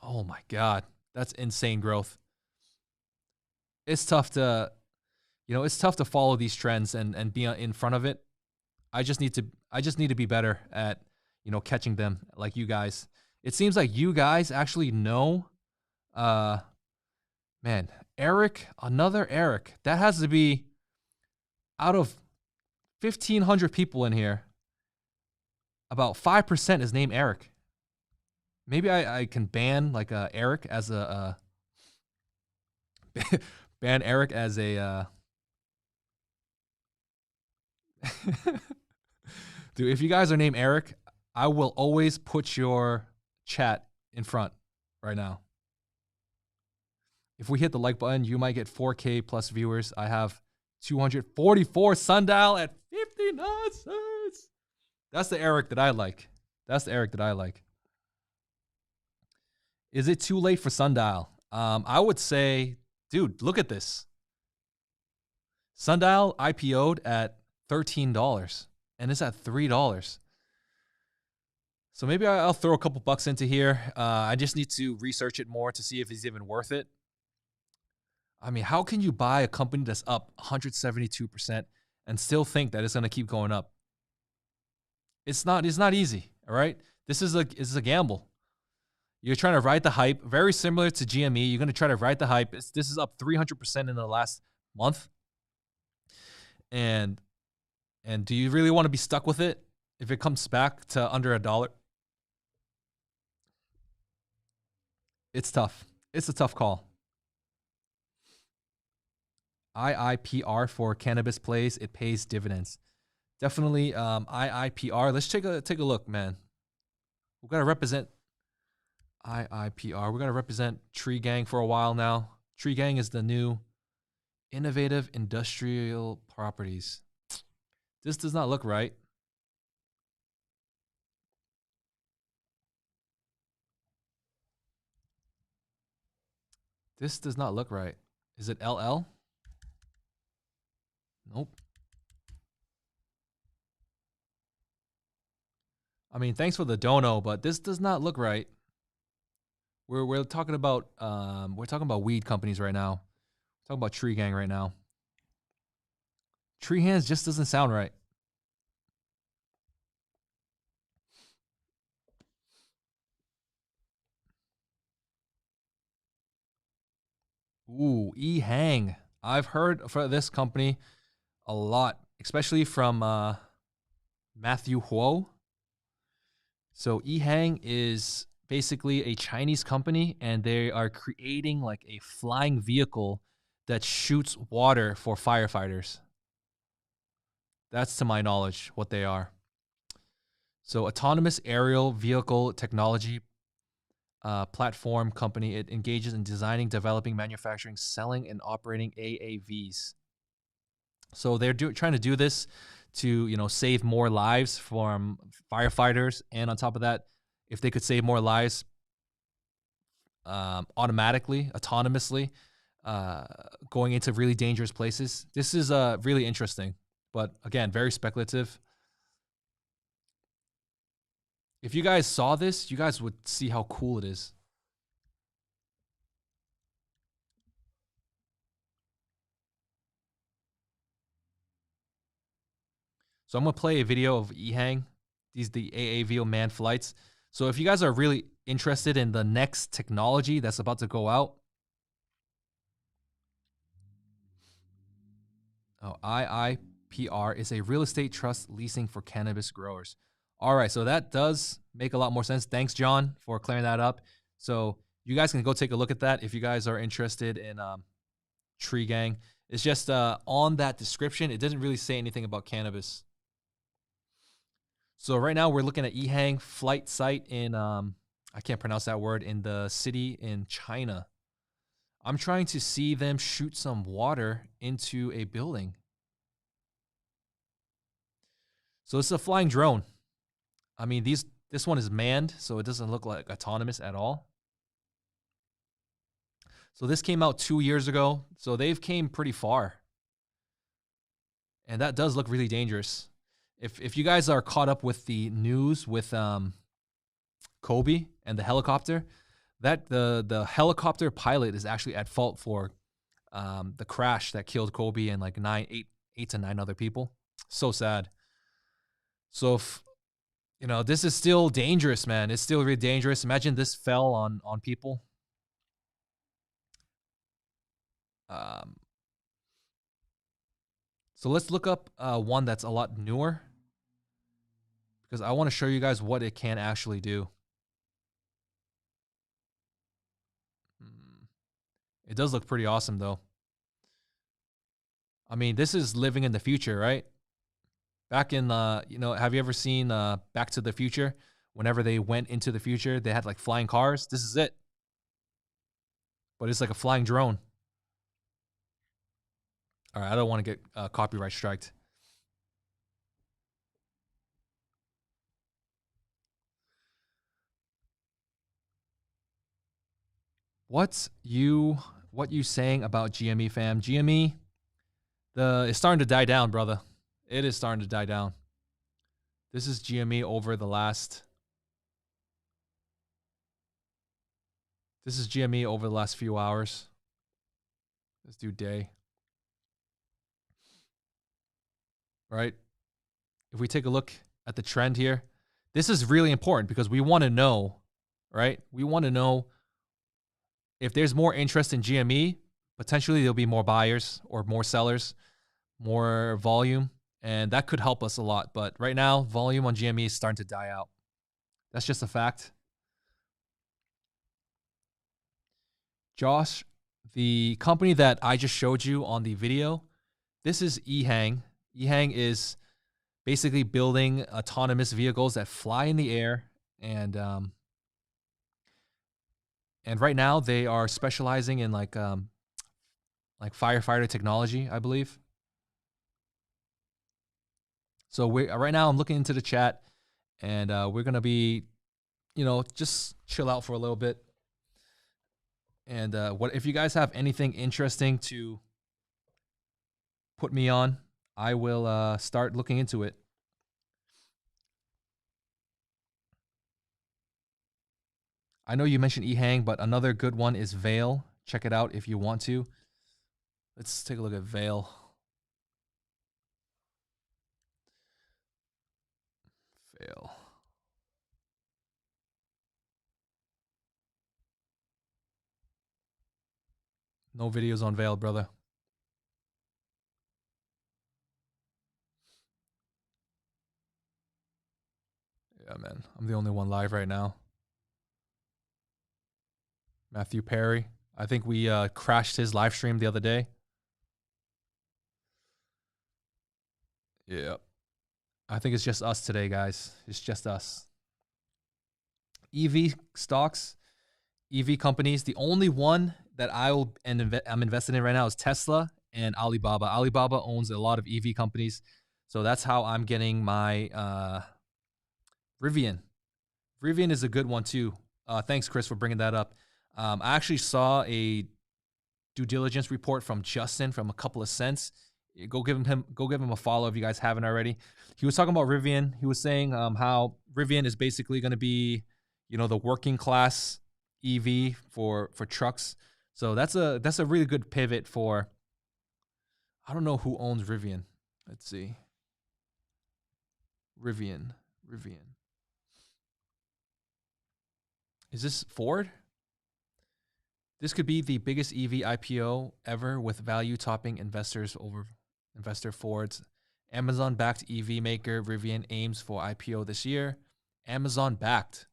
Oh my God. That's insane growth. It's tough to, it's tough to follow these trends and be in front of it. I just need to be better at, catching them like you guys. It seems like you guys actually know, man, Eric, another Eric. That has to be out of 1,500 people in here. About 5% is named Eric. Maybe I can ban like Eric as a ban Eric as a dude. If you guys are named Eric, I will always put your chat in front, right now. If we hit the like button, you might get 4K plus viewers. I have 244 Sundial at 59 cents. That's the Eric that I like. That's the Eric that I like. Is it too late for Sundial? I would say, dude, look at this. Sundial IPO'd at $13 and it's at $3. So maybe I'll throw a couple bucks into here. I just need to research it more to see if it's even worth it. I mean, how can you buy a company that's up 172% and still think that it's going to keep going up? It's not easy, all right? This is a gamble. You're trying to ride the hype, very similar to GME. You're going to try to ride the hype. This is up 300% in the last month. And do you really want to be stuck with it if it comes back to under $1? It's tough. It's a tough call. IIPR for cannabis plays. It pays dividends. Definitely IIPR. Let's take a look, man. We've got to represent IIPR. We're going to represent Tree Gang for a while now. Tree Gang is the new innovative industrial properties. This does not look right. This does not look right. Is it LL? Nope. I mean, thanks for the dono, but this does not look right. We're talking about weed companies right now. We're talking about Tree Gang right now. Tree Hands just doesn't sound right. Ooh, E-Hang. I've heard for this company a lot, especially from Matthew Huo. So E-Hang is basically a Chinese company, and they are creating like a flying vehicle that shoots water for firefighters. That's to my knowledge what they are. So autonomous aerial vehicle technology platform company. It engages in designing, developing, manufacturing, selling, and operating AAVs. So they're trying to do this to save more lives from firefighters, and on top of that, if they could save more lives autonomously, going into really dangerous places. This is really interesting, but again, very speculative. If you guys saw this, you guys would see how cool it is. So I'm going to play a video of E-Hang. These the AAV manned flights. So if you guys are really interested in the next technology that's about to go out. Oh, IIPR is a real estate trust leasing for cannabis growers. All right, so that does make a lot more sense. Thanks, John, for clearing that up. So you guys can go take a look at that if you guys are interested in Tree Gang. It's just on that description, it doesn't really say anything about cannabis. So right now we're looking at E-Hang flight site in, I can't pronounce that word, in the city in China. I'm trying to see them shoot some water into a building. So it's a flying drone. I mean, this one is manned, so it doesn't look like autonomous at all. So this came out 2 years ago. So they've came pretty far. And that does look really dangerous. If you guys are caught up with the news with Kobe and the helicopter, that the helicopter pilot is actually at fault for the crash that killed Kobe and like eight to nine other people. So sad. So if, this is still dangerous, man. It's still really dangerous. Imagine this fell on people. So let's look up one that's a lot newer, because I want to show you guys what it can actually do. It does look pretty awesome, though. I mean, this is living in the future, right? Back in, have you ever seen Back to the Future? Whenever they went into the future, they had like flying cars. This is it. but it's like a flying drone. All right, I don't want to get copyright striked. What you saying about GME, fam? GME, it's starting to die down, brother. It is starting to die down. This is GME over the last. This is GME over the last few hours. Let's do day. Right? If we take a look at the trend here, this is really important because we want to know, right? We want to know if there's more interest in GME, potentially there'll be more buyers or more sellers, more volume, and that could help us a lot. But right now, volume on GME is starting to die out. That's just a fact. Josh, the company that I just showed you on the video, this is EHang. EHang is basically building autonomous vehicles that fly in the air, and right now they are specializing in like firefighter technology, I believe. So right now I'm looking into the chat, and we're gonna be, just chill out for a little bit. And what if you guys have anything interesting to put me on, I will start looking into it. I know you mentioned EHang, but another good one is Veil. Check it out if you want to. Let's take a look at Veil. Veil. No videos on Veil, brother. Yeah, man. I'm the only one live right now. Matthew Perry. I think we crashed his live stream the other day. Yeah. I think it's just us today, guys. It's just us. EV stocks, EV companies. The only one that I'm invested in right now is Tesla and Alibaba. Alibaba owns a lot of EV companies. So that's how I'm getting my Rivian. Rivian is a good one too. Thanks, Chris, for bringing that up. I actually saw a due diligence report from Justin from a couple of cents. Go give him a follow if you guys haven't already. He was talking about Rivian. He was saying how Rivian is basically going to be, the working class EV for trucks. So that's a really good pivot for. I don't know who owns Rivian. Let's see. Rivian. Is this Ford? This could be the biggest EV IPO ever, with value topping investors over investor Ford's. Amazon-backed EV maker Rivian aims for IPO this year. Amazon-backed.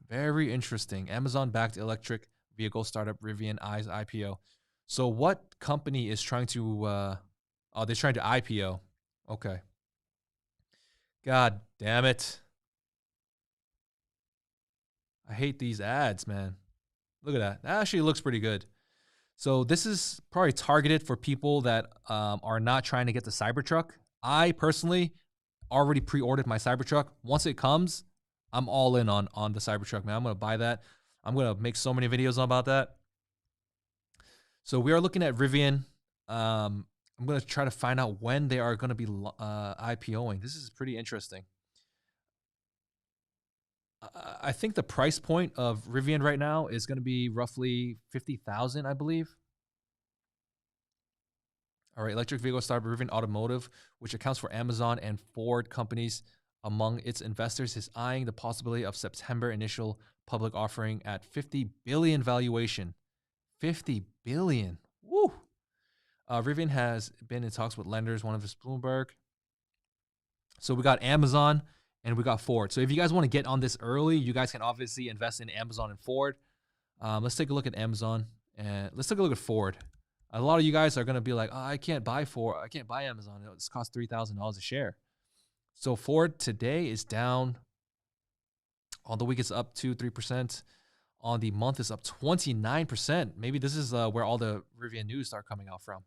Very interesting. Amazon-backed electric vehicle startup Rivian eyes IPO. So what company is trying to... they're trying to IPO. Okay. God damn it. I hate these ads, man. Look at that. That actually looks pretty good. So this is probably targeted for people that are not trying to get the Cybertruck. I personally already pre-ordered my Cybertruck. Once it comes, I'm all in on the Cybertruck, man. I'm going to buy that. I'm going to make so many videos about that. So we are looking at Rivian. I'm going to try to find out when they are going to be IPOing. This is pretty interesting. I think the price point of Rivian right now is going to be roughly 50,000, I believe. All right, electric vehicle startup Rivian Automotive, which accounts for Amazon and Ford companies among its investors, is eyeing the possibility of September initial public offering at 50 billion valuation. 50 billion. Woo! Rivian has been in talks with lenders, one of us Bloomberg. So we got Amazon and we got Ford. So if you guys want to get on this early, you guys can obviously invest in Amazon and Ford. Let's take a look at Amazon and let's take a look at Ford. A lot of you guys are going to be like, I can't buy Ford. I can't buy Amazon. It's cost $3,000 a share. So Ford today is down. On the week, it's up 2-3%. On the month is up 29%. Maybe this is where all the Rivian news start coming out from.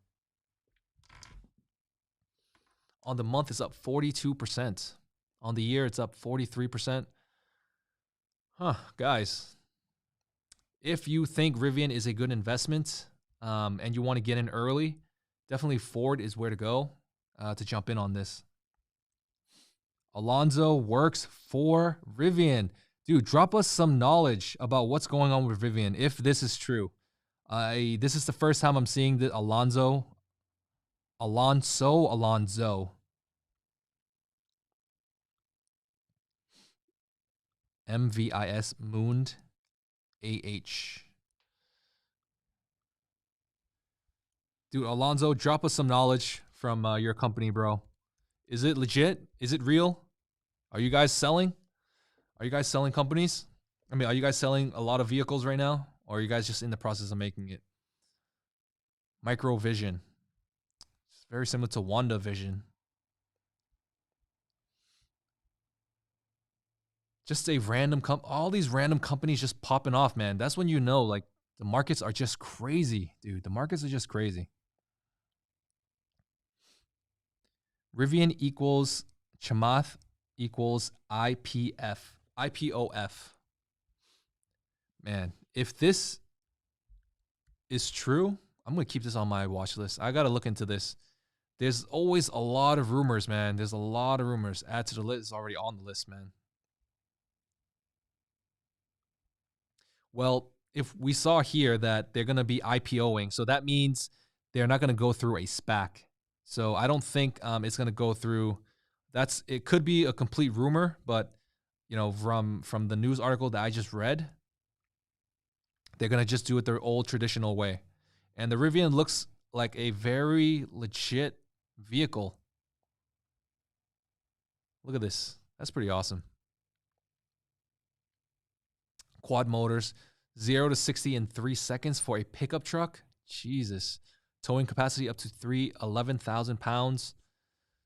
On the month is up 42%. On the year, it's up 43%. Huh, guys. If you think Rivian is a good investment and you want to get in early, definitely Ford is where to go to jump in on this. Alonzo works for Rivian. Dude, drop us some knowledge about what's going on with Rivian, if this is true. This is the first time I'm seeing the Alonzo. MVIS Mooned AH. Dude, Alonzo, drop us some knowledge from your company, bro. Is it legit? Is it real? Are you guys selling? Are you guys selling companies? I mean, are you guys selling a lot of vehicles right now? Or are you guys just in the process of making it? Microvision. It's very similar to WandaVision. Just a random all these random companies just popping off, man. That's when you know, like, the markets are just crazy, dude. The markets are just crazy. Rivian equals Chamath equals IPOF. Man, if this is true, I'm going to keep this on my watch list. I got to look into this. There's always a lot of rumors, man. There's a lot of rumors. Add to the list. It's already on the list, man. Well, if we saw here that they're going to be IPOing, so that means they're not going to go through a SPAC. So I don't think it's going to go through. It could be a complete rumor, but you know, from the news article that I just read, they're going to just do it their old traditional way. And the Rivian looks like a very legit vehicle. Look at this. That's pretty awesome. Quad motors, 0 to 60 in 3 seconds for a pickup truck. Jesus. Towing capacity up to 11,000 pounds.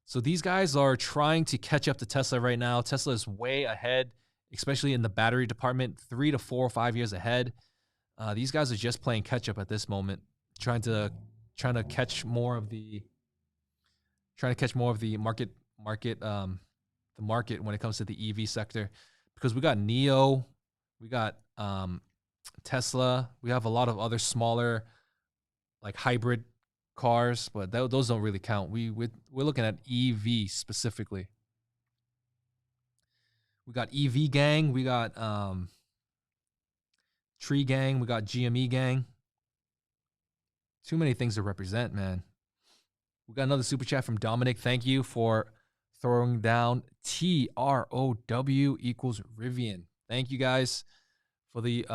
So these guys are trying to catch up to Tesla right now. Tesla is way ahead, especially in the battery department, 3 to 4 or 5 years ahead. These guys are just playing catch up at this moment, trying to catch more of the market when it comes to the EV sector, because we got NIO, we got Tesla, we have a lot of other smaller like hybrid cars, but those don't really count. We're looking at EV specifically. We got EV gang, we got Tree gang, we got GME gang. Too many things to represent, man. We got another super chat from Dominic. Thank you for throwing down TROW equals Rivian. Thank you guys for the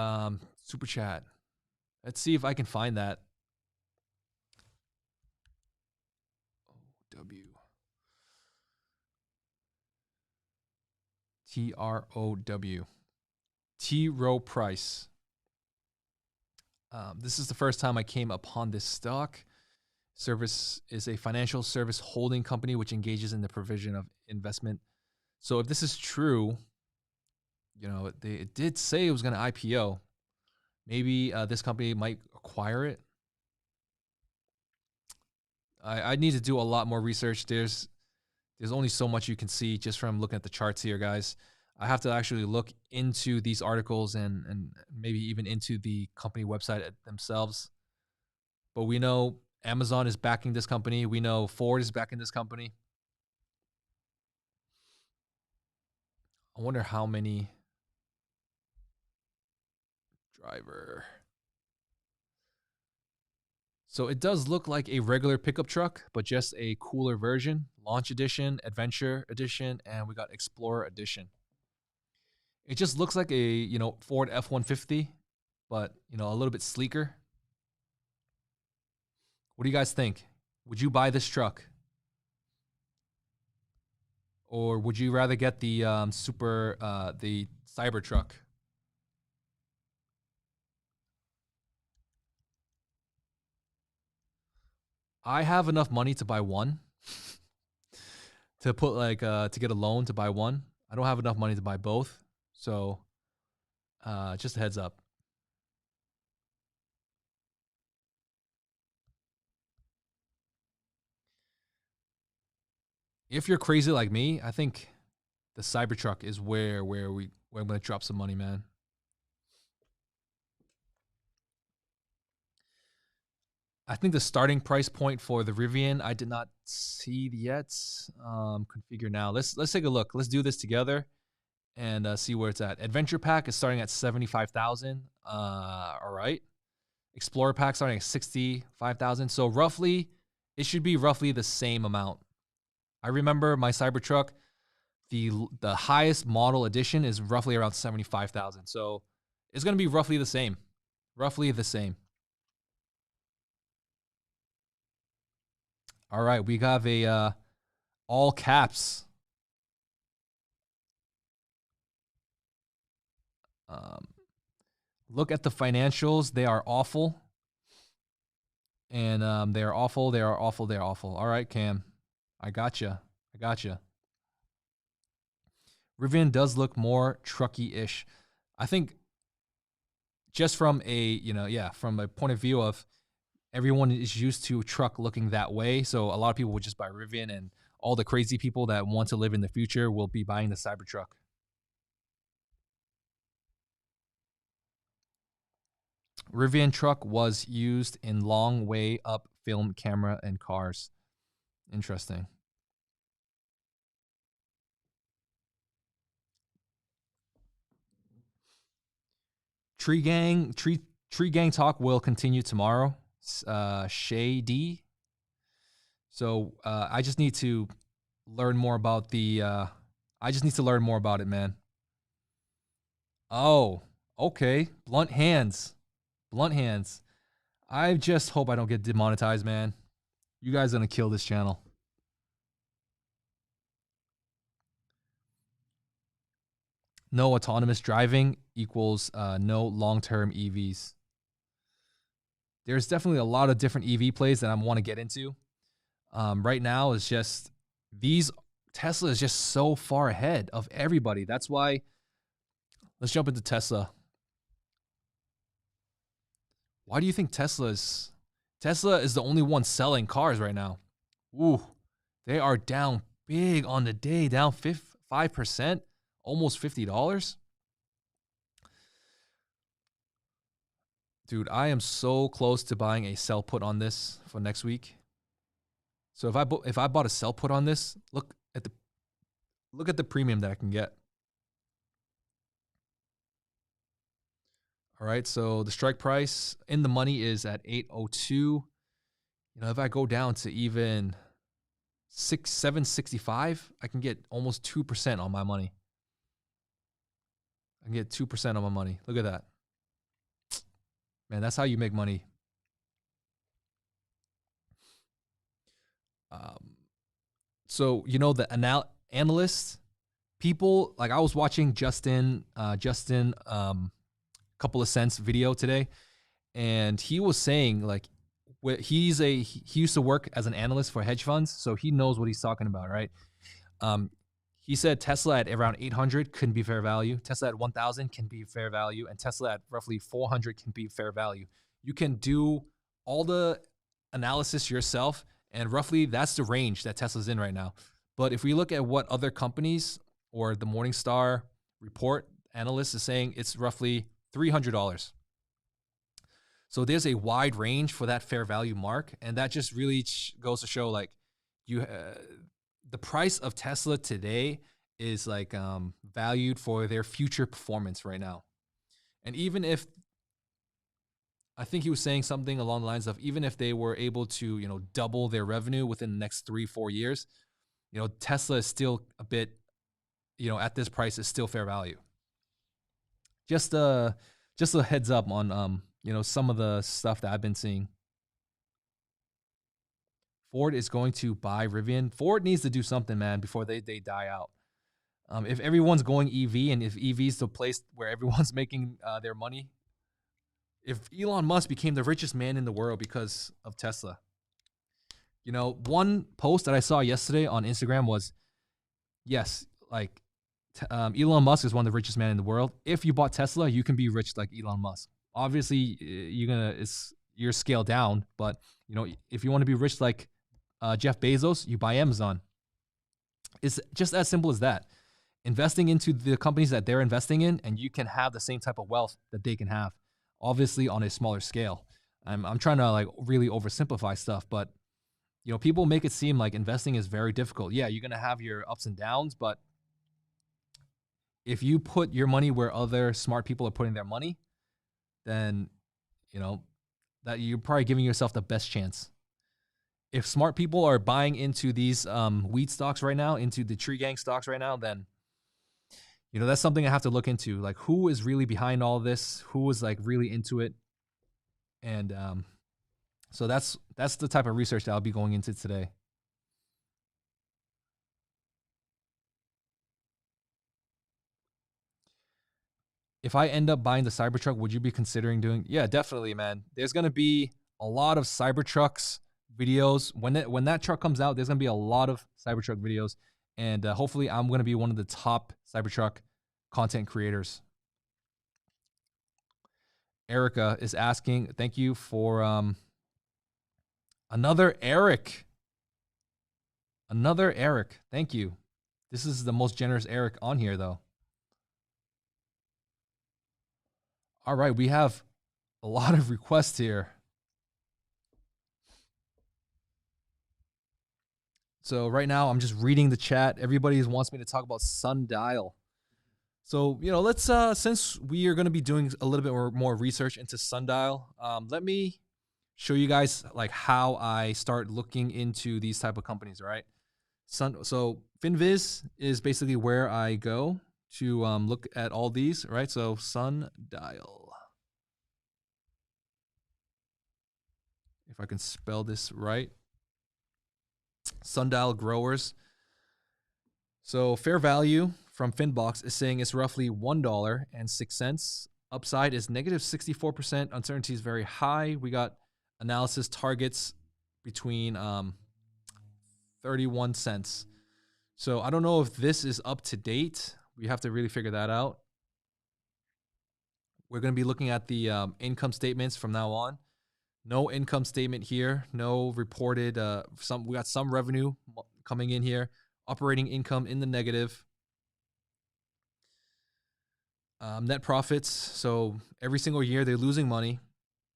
super chat. Let's see if I can find that. TROW. T-Row Price. This is the first time I came upon this stock. Service is a financial service holding company which engages in the provision of investment. So if this is true, you know, it did say it was going to IPO. Maybe this company might acquire it. I need to do a lot more research. There's only so much you can see just from looking at the charts here, guys. I have to actually look into these articles and maybe even into the company website themselves. But we know Amazon is backing this company. We know Ford is backing this company. I wonder how many. Driver. So it does look like a regular pickup truck, but just a cooler version. Launch Edition, Adventure Edition, and we got Explorer Edition. It just looks like a, you know, Ford F-150, but, you know, a little bit sleeker. What do you guys think? Would you buy this truck? Or would you rather get the the Cybertruck? I have enough money to buy one. To put like to get a loan to buy one. I don't have enough money to buy both. So just a heads up. if you're crazy like me, I think the Cybertruck is where I'm gonna drop some money, man. I think the starting price point for the Rivian I did not see yet. Configure now. Let's take a look. Let's do this together and see where it's at. Adventure Pack is starting at 75,000. All right. Explorer Pack starting at 65,000. So roughly, it should be roughly the same amount. I remember my Cybertruck, the highest model edition is roughly around 75,000. So it's gonna be roughly the same. Roughly the same. All right, we have a all caps. Look at the financials; they are awful, and they are awful. They are awful. They are awful. All right, Cam, I gotcha. I gotcha. Rivian does look more trucky-ish. I think just from from a point of view of everyone is used to truck looking that way. So a lot of people would just buy Rivian, and all the crazy people that want to live in the future will be buying the Cybertruck. Rivian truck was used in long way up film camera and cars. Interesting. Tree gang talk will continue tomorrow. Shady. So I just need to learn more about the. I just need to learn more about it, man. Oh, okay. Blunt hands. Blunt hands. I just hope I don't get demonetized, man. You guys are gonna kill this channel. No autonomous driving equals no long-term EVs. There's definitely a lot of different EV plays that I want to get into. Right now, it's just Tesla is just so far ahead of everybody. That's why. Let's jump into Tesla. Why do you think Tesla is the only one selling cars right now? Ooh, they are down big on the day, down 5%, almost $50. Dude, I am so close to buying a sell put on this for next week. So if I bought a sell put on this, look at the premium that I can get. All right, so the strike price in the money is at 802. If I go down to even 765, I can get almost 2% on my money. I can get 2% on my money. Look at that. Man, that's how you make money. So the analysts, people like I was watching Justin couple of cents video today, and he was saying like he used to work as an analyst for hedge funds, so he knows what he's talking about, right? He said Tesla at around 800 can be fair value, Tesla at 1,000 can be fair value, and Tesla at roughly 400 can be fair value. You can do all the analysis yourself, and roughly that's the range that Tesla's in right now. But if we look at what other companies or the Morningstar report analyst is saying, it's roughly $300. So there's a wide range for that fair value mark, and that just really goes to show like the price of Tesla today is like valued for their future performance right now. And even if I think he was saying something along the lines of even if they were able to double their revenue within the next 3-4 years, Tesla is still a bit at this price is still fair value. Just a heads up on some of the stuff that I've been seeing. Ford is going to buy Rivian. Ford needs to do something, man, before they die out. If everyone's going EV and if EV is the place where everyone's making their money, if Elon Musk became the richest man in the world because of Tesla. One post that I saw yesterday on Instagram was, yes, like Elon Musk is one of the richest men in the world. If you bought Tesla, you can be rich like Elon Musk. Obviously, you're scaled down, but if you want to be rich like Jeff Bezos, you buy Amazon. It's just as simple as that. Investing into the companies that they're investing in, and you can have the same type of wealth that they can have, obviously on a smaller scale. I'm trying to like really oversimplify stuff, but people make it seem like investing is very difficult. Yeah, you're gonna have your ups and downs, but if you put your money where other smart people are putting their money, then that you're probably giving yourself the best chance. If smart people are buying into these weed stocks right now, into the tree gang stocks right now, then that's something I have to look into. Like, who is really behind all of this? Who is like really into it? And so that's the type of research that I'll be going into today. If I end up buying the Cybertruck, would you be considering doing? Yeah, definitely, man. There's gonna be a lot of Cybertrucks videos when that truck comes out. There's gonna be a lot of Cybertruck videos, and hopefully, I'm gonna be one of the top Cybertruck content creators. Erica is asking, thank you for another Eric. Another Eric. Thank you. This is the most generous Eric on here, though. All right, we have a lot of requests here. So right now, I'm just reading the chat. Everybody wants me to talk about Sundial. So, let's, since we are going to be doing a little bit more research into Sundial, let me show you guys like how I start looking into these type of companies, right? So FinViz is basically where I go to look at all these, right? So Sundial. If I can spell this right. Sundial Growers. So fair value from Finbox is saying it's roughly $1.06. Upside is negative 64%. Uncertainty is very high. We got analysis targets between 31 cents. So I don't know if this is up to date. We have to really figure that out. We're going to be looking at the income statements from now on. No income statement here. No reported. We got some revenue coming in here. Operating income in the negative. Net profits. So every single year they're losing money.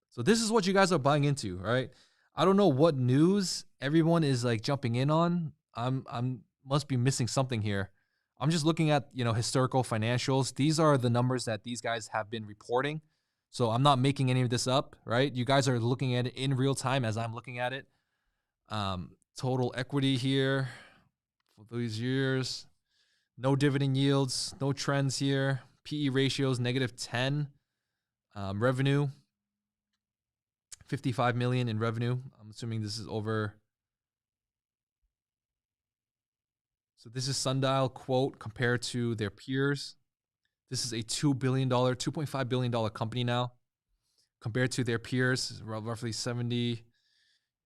So this is what you guys are buying into, right? I don't know what news everyone is like jumping in on. I'm must be missing something here. I'm just looking at, historical financials. These are the numbers that these guys have been reporting. So I'm not making any of this up, right? You guys are looking at it in real time as I'm looking at it. Total equity here for these years. No dividend yields, no trends here. PE ratios, -10. Revenue, 55 million in revenue. I'm assuming this is over. So this is Sundial quote compared to their peers. This is a $2.5 billion company now compared to their peers, roughly 70,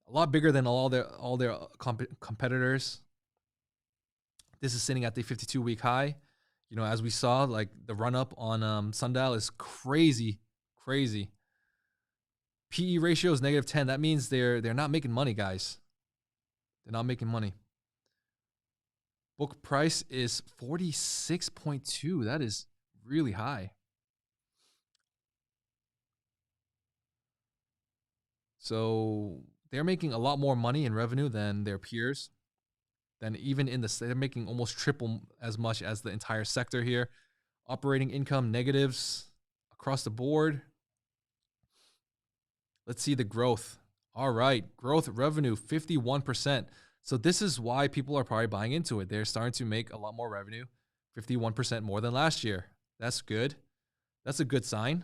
a lot bigger than all their competitors. This is sitting at the 52-week high. As we saw, like the run up on Sundial is crazy. PE ratio is -10. That means they're not making money, guys. They're not making money. Book price is 46.2. That is really high. So they're making a lot more money in revenue than their peers. Then even they're making almost triple as much as the entire sector here. Operating income negatives across the board. Let's see the growth. All right, growth revenue 51%. So this is why people are probably buying into it. They're starting to make a lot more revenue, 51% more than last year. That's good. That's a good sign.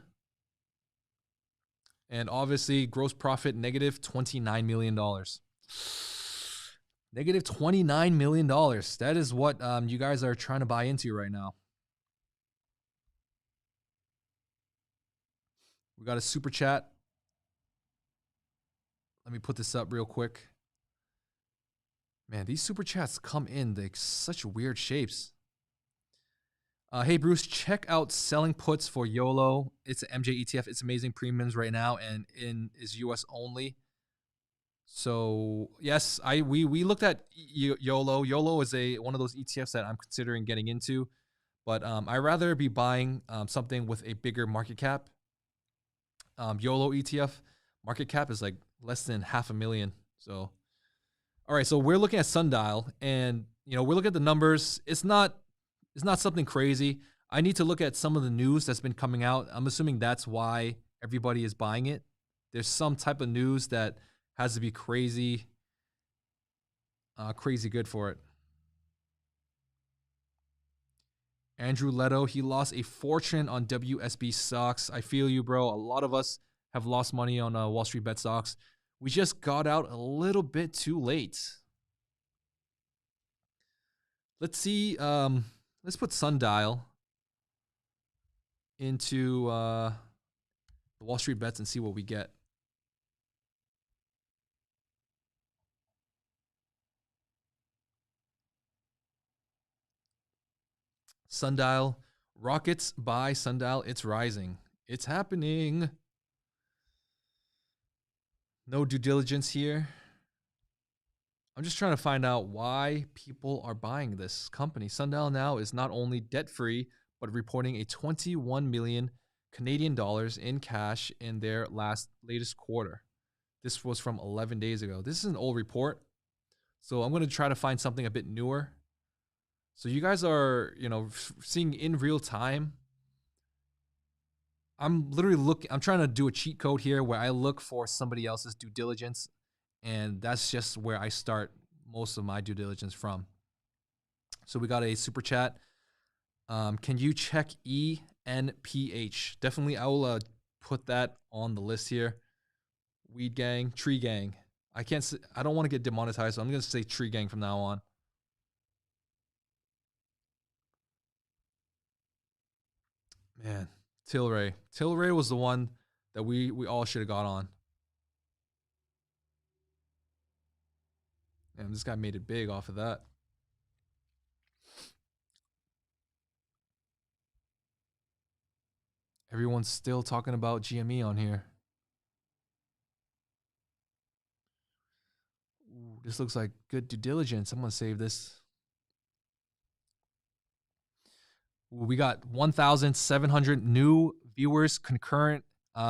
And obviously, gross profit -$29 million. -$29 million. That is what you guys are trying to buy into right now. We got a super chat. Let me put this up real quick. Man, these super chats come in like such weird shapes. Hey, Bruce, check out selling puts for YOLO. It's an MJ ETF. It's amazing premiums right now and is US only. So yes, we looked at YOLO. YOLO is one of those ETFs that I'm considering getting into, but I'd rather be buying something with a bigger market cap. YOLO ETF market cap is like less than 500,000. So all right, so we're looking at Sundial, and we're looking at the numbers. It's not something crazy. I need to look at some of the news that's been coming out. I'm assuming that's why everybody is buying it. There's some type of news that has to be crazy, crazy good for it. Andrew Leto, he lost a fortune on WSB stocks. I feel you, bro. A lot of us have lost money on Wall Street Bet stocks. We just got out a little bit too late. Let's see. Let's put Sundial into the Wall Street Bets and see what we get. Sundial, rockets buy Sundial. It's rising. It's happening. No due diligence here. I'm just trying to find out why people are buying this company. Sundial now is not only debt-free, but reporting a 21 million Canadian dollars in cash in their latest quarter. This was from 11 days ago. This is an old report, so I'm going to try to find something a bit newer. So you guys are, seeing in real time. I'm literally looking. I'm trying to do a cheat code here where I look for somebody else's due diligence, and that's just where I start most of my due diligence from. So we got a super chat. Can you check ENPH? Definitely, I will put that on the list here. Weed Gang, Tree Gang. I don't want to get demonetized, so I'm going to say Tree Gang from now on. Man, Tilray. Tilray was the one that we all should have got on. And this guy made it big off of that. Everyone's still talking about GME on here. Ooh, this looks like good due diligence. I'm going to save this. Ooh, we got 1,700 new viewers concurrent.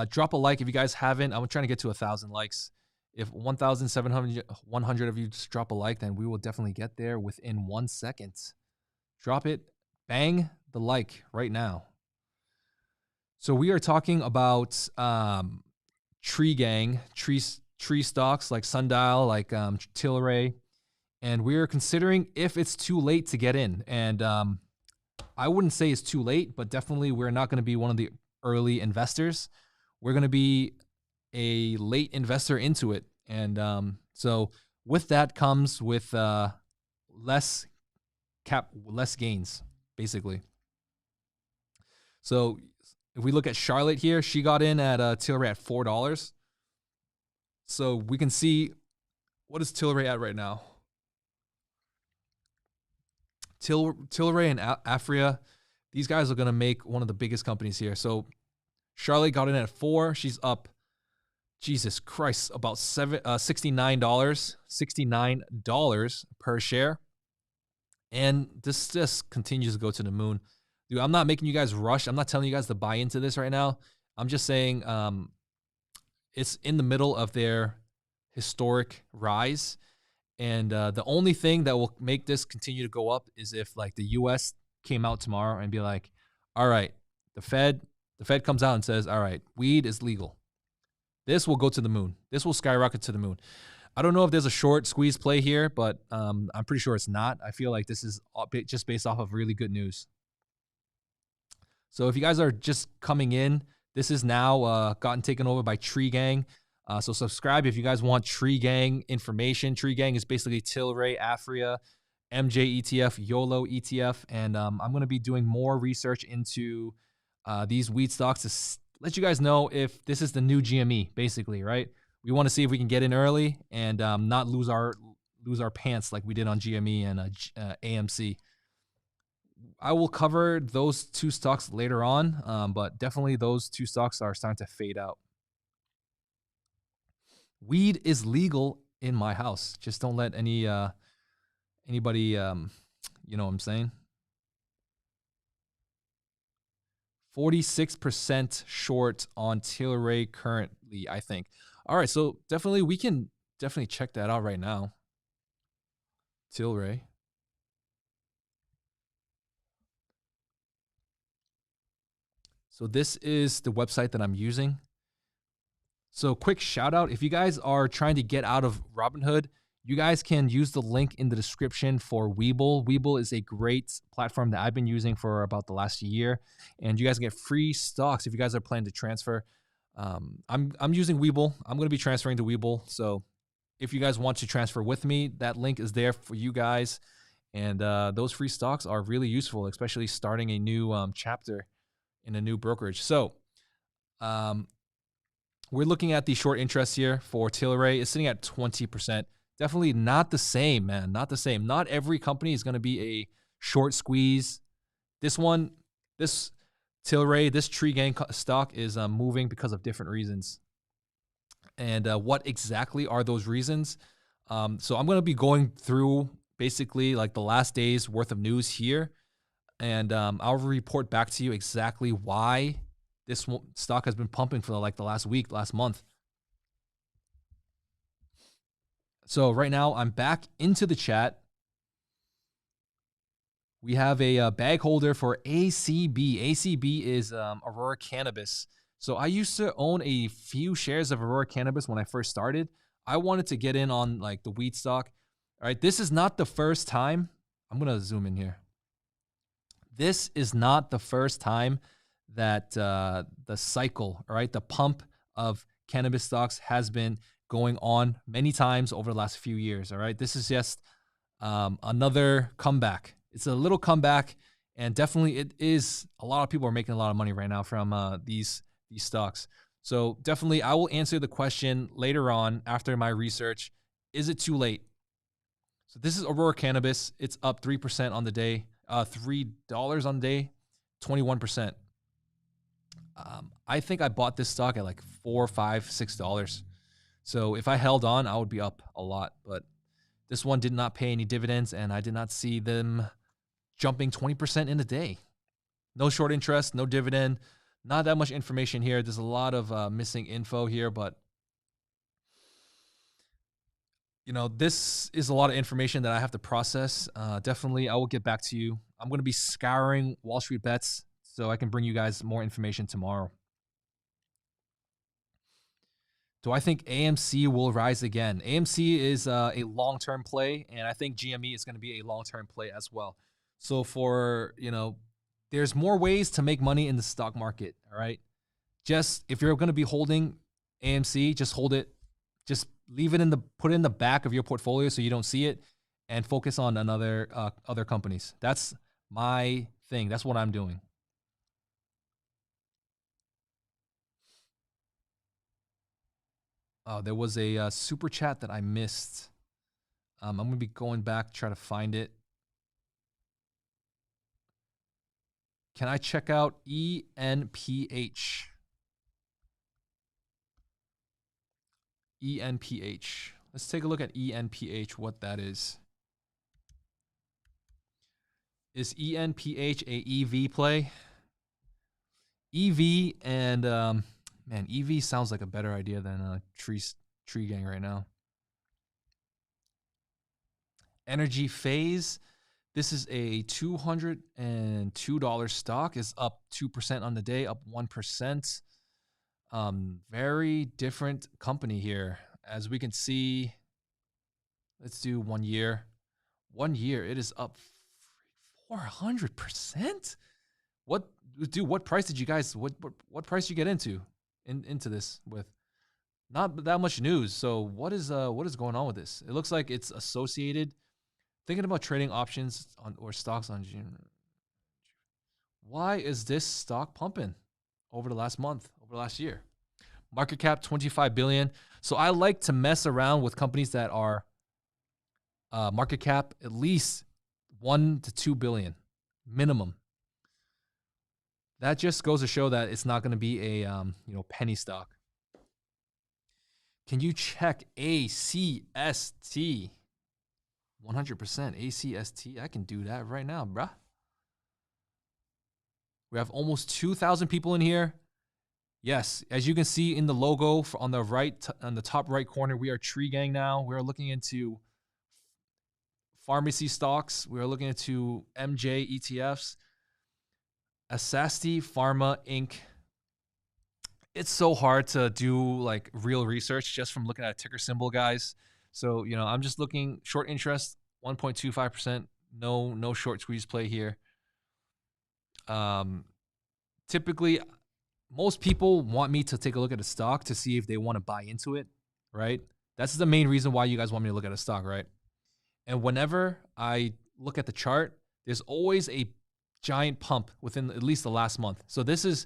Drop a like if you guys haven't. I'm trying to get to 1,000 likes. If 100 of you just drop a like, then we will definitely get there within 1 second. Drop it. Bang the like right now. So we are talking about tree gang, tree stocks like Sundial, like Tilray, and we are considering if it's too late to get in. And I wouldn't say it's too late, but definitely we're not going to be one of the early investors. We're going to be a late investor into it. And so with that comes with less gains, basically. So if we look at Charlotte here, she got in at Tilray at $4. So we can see, what is Tilray at right now? Tilray and Afria, these guys are going to make one of the biggest companies here. So Charlotte got in at $4. She's up, Jesus Christ, about $69 per share. And this just continues to go to the moon. Dude, I'm not making you guys rush. I'm not telling you guys to buy into this right now. I'm just saying it's in the middle of their historic rise. And the only thing that will make this continue to go up is if like the U.S. came out tomorrow and be like, all right, the Fed comes out and says, all right, weed is legal. This will go to the moon. This will skyrocket to the moon. I don't know if there's a short squeeze play here, but I'm pretty sure it's not. I feel like this is just based off of really good news. So if you guys are just coming in, this is now gotten taken over by Tree Gang. So subscribe if you guys want Tree Gang information. Tree Gang is basically Tilray, Afria, MJ ETF, YOLO ETF. And I'm going to be doing more research into these weed stocks to let you guys know if this is the new GME, basically, right? We want to see if we can get in early and not lose our pants like we did on GME and AMC. I will cover those two stocks later on, but definitely those two stocks are starting to fade out. Weed is legal in my house. Just don't let anybody, you know what I'm saying? 46% short on Tilray currently, I think. All right, so definitely we can definitely check that out right now. Tilray. So this is the website that I'm using. So quick shout out, if you guys are trying to get out of Robinhood, you guys can use the link in the description for Webull. Webull is a great platform that I've been using for about the last year, and you guys get free stocks if you guys are planning to transfer. I'm using Webull. I'm going to be transferring to Webull. So if you guys want to transfer with me, that link is there for you guys. And those free stocks are really useful, especially starting a new chapter in a new brokerage. So we're looking at the short interest here for Tilray. It's sitting at 20%. Definitely not the same, man. Not the same. Not every company is going to be a short squeeze. This one, this Tilray, this Tree Gang stock is moving because of different reasons. And what exactly are those reasons? So I'm going to be going through basically like the last day's worth of news here. And I'll report back to you exactly why this stock has been pumping for like the last week, last month. So right now I'm back into the chat. We have a bag holder for ACB. ACB is Aurora Cannabis. So I used to own a few shares of Aurora Cannabis when I first started. I wanted to get in on like the weed stock. All right, this is not the first time. I'm going to zoom in here. This is not the first time that the cycle, all right, the pump of cannabis stocks has been going on many times over the last few years, all right? This is just another comeback. It's a little comeback, and definitely it is. A lot of people are making a lot of money right now from these stocks. So definitely I will answer the question later on after my research. Is it too late? So this is Aurora Cannabis. It's up 3% on the day, $3 on the day, 21%. I think I bought this stock at like $4, $5, $6. So if I held on, I would be up a lot. But this one did not pay any dividends, and I did not see them jumping 20% in a day. No short interest, no dividend, not that much information here. There's a lot of missing info here, but you know, this is a lot of information that I have to process. Definitely, I will get back to you. I'm going to be scouring Wall Street bets so I can bring you guys more information tomorrow. Do I think AMC will rise again? AMC is a long-term play, and I think GME is going to be a long-term play as well. So for, you know, there's more ways to make money in the stock market, all right? Just if you're going to be holding AMC, just hold it. Just leave it put it in the back of your portfolio so you don't see it, and focus on other companies. That's my thing. That's what I'm doing. Oh, there was a super chat that I missed. I'm going to be going back, try to find it. Can I check out ENPH? ENPH. Let's take a look at ENPH, what that is. Is ENPH a EV play? EV and, man, EV sounds like a better idea than Tree Gang right now. Energy Phase. This is a $202 stock. It's up 2% on the day, up 1%. Very different company here. As we can see, let's do 1 year. 1 year, it is up 400%. What price did you guys, what price did you get into this with? Not that much news. So what is going on with this? It looks like it's associated. Thinking about trading options or stocks on June. Why is this stock pumping over the last month, over the last year? Market cap 25 billion. So I like to mess around with companies that are market cap at least 1 to 2 billion minimum. That just goes to show that it's not going to be a penny stock. Can you check ACST? 100% ACST. I can do that right now, bruh. We have almost 2,000 people in here. Yes, as you can see in the logo on the right, on the top right corner, we are Tree Gang now. We're looking into pharmacy stocks. We're looking into MJ ETFs. Asasti Pharma Inc. It's so hard to do like real research just from looking at a ticker symbol, guys. So, you know, I'm just looking short interest, 1.25%. No short squeeze play here. Typically, most people want me to take a look at a stock to see if they want to buy into it, right? That's the main reason why you guys want me to look at a stock, right? And whenever I look at the chart, there's always a giant pump within at least the last month. So this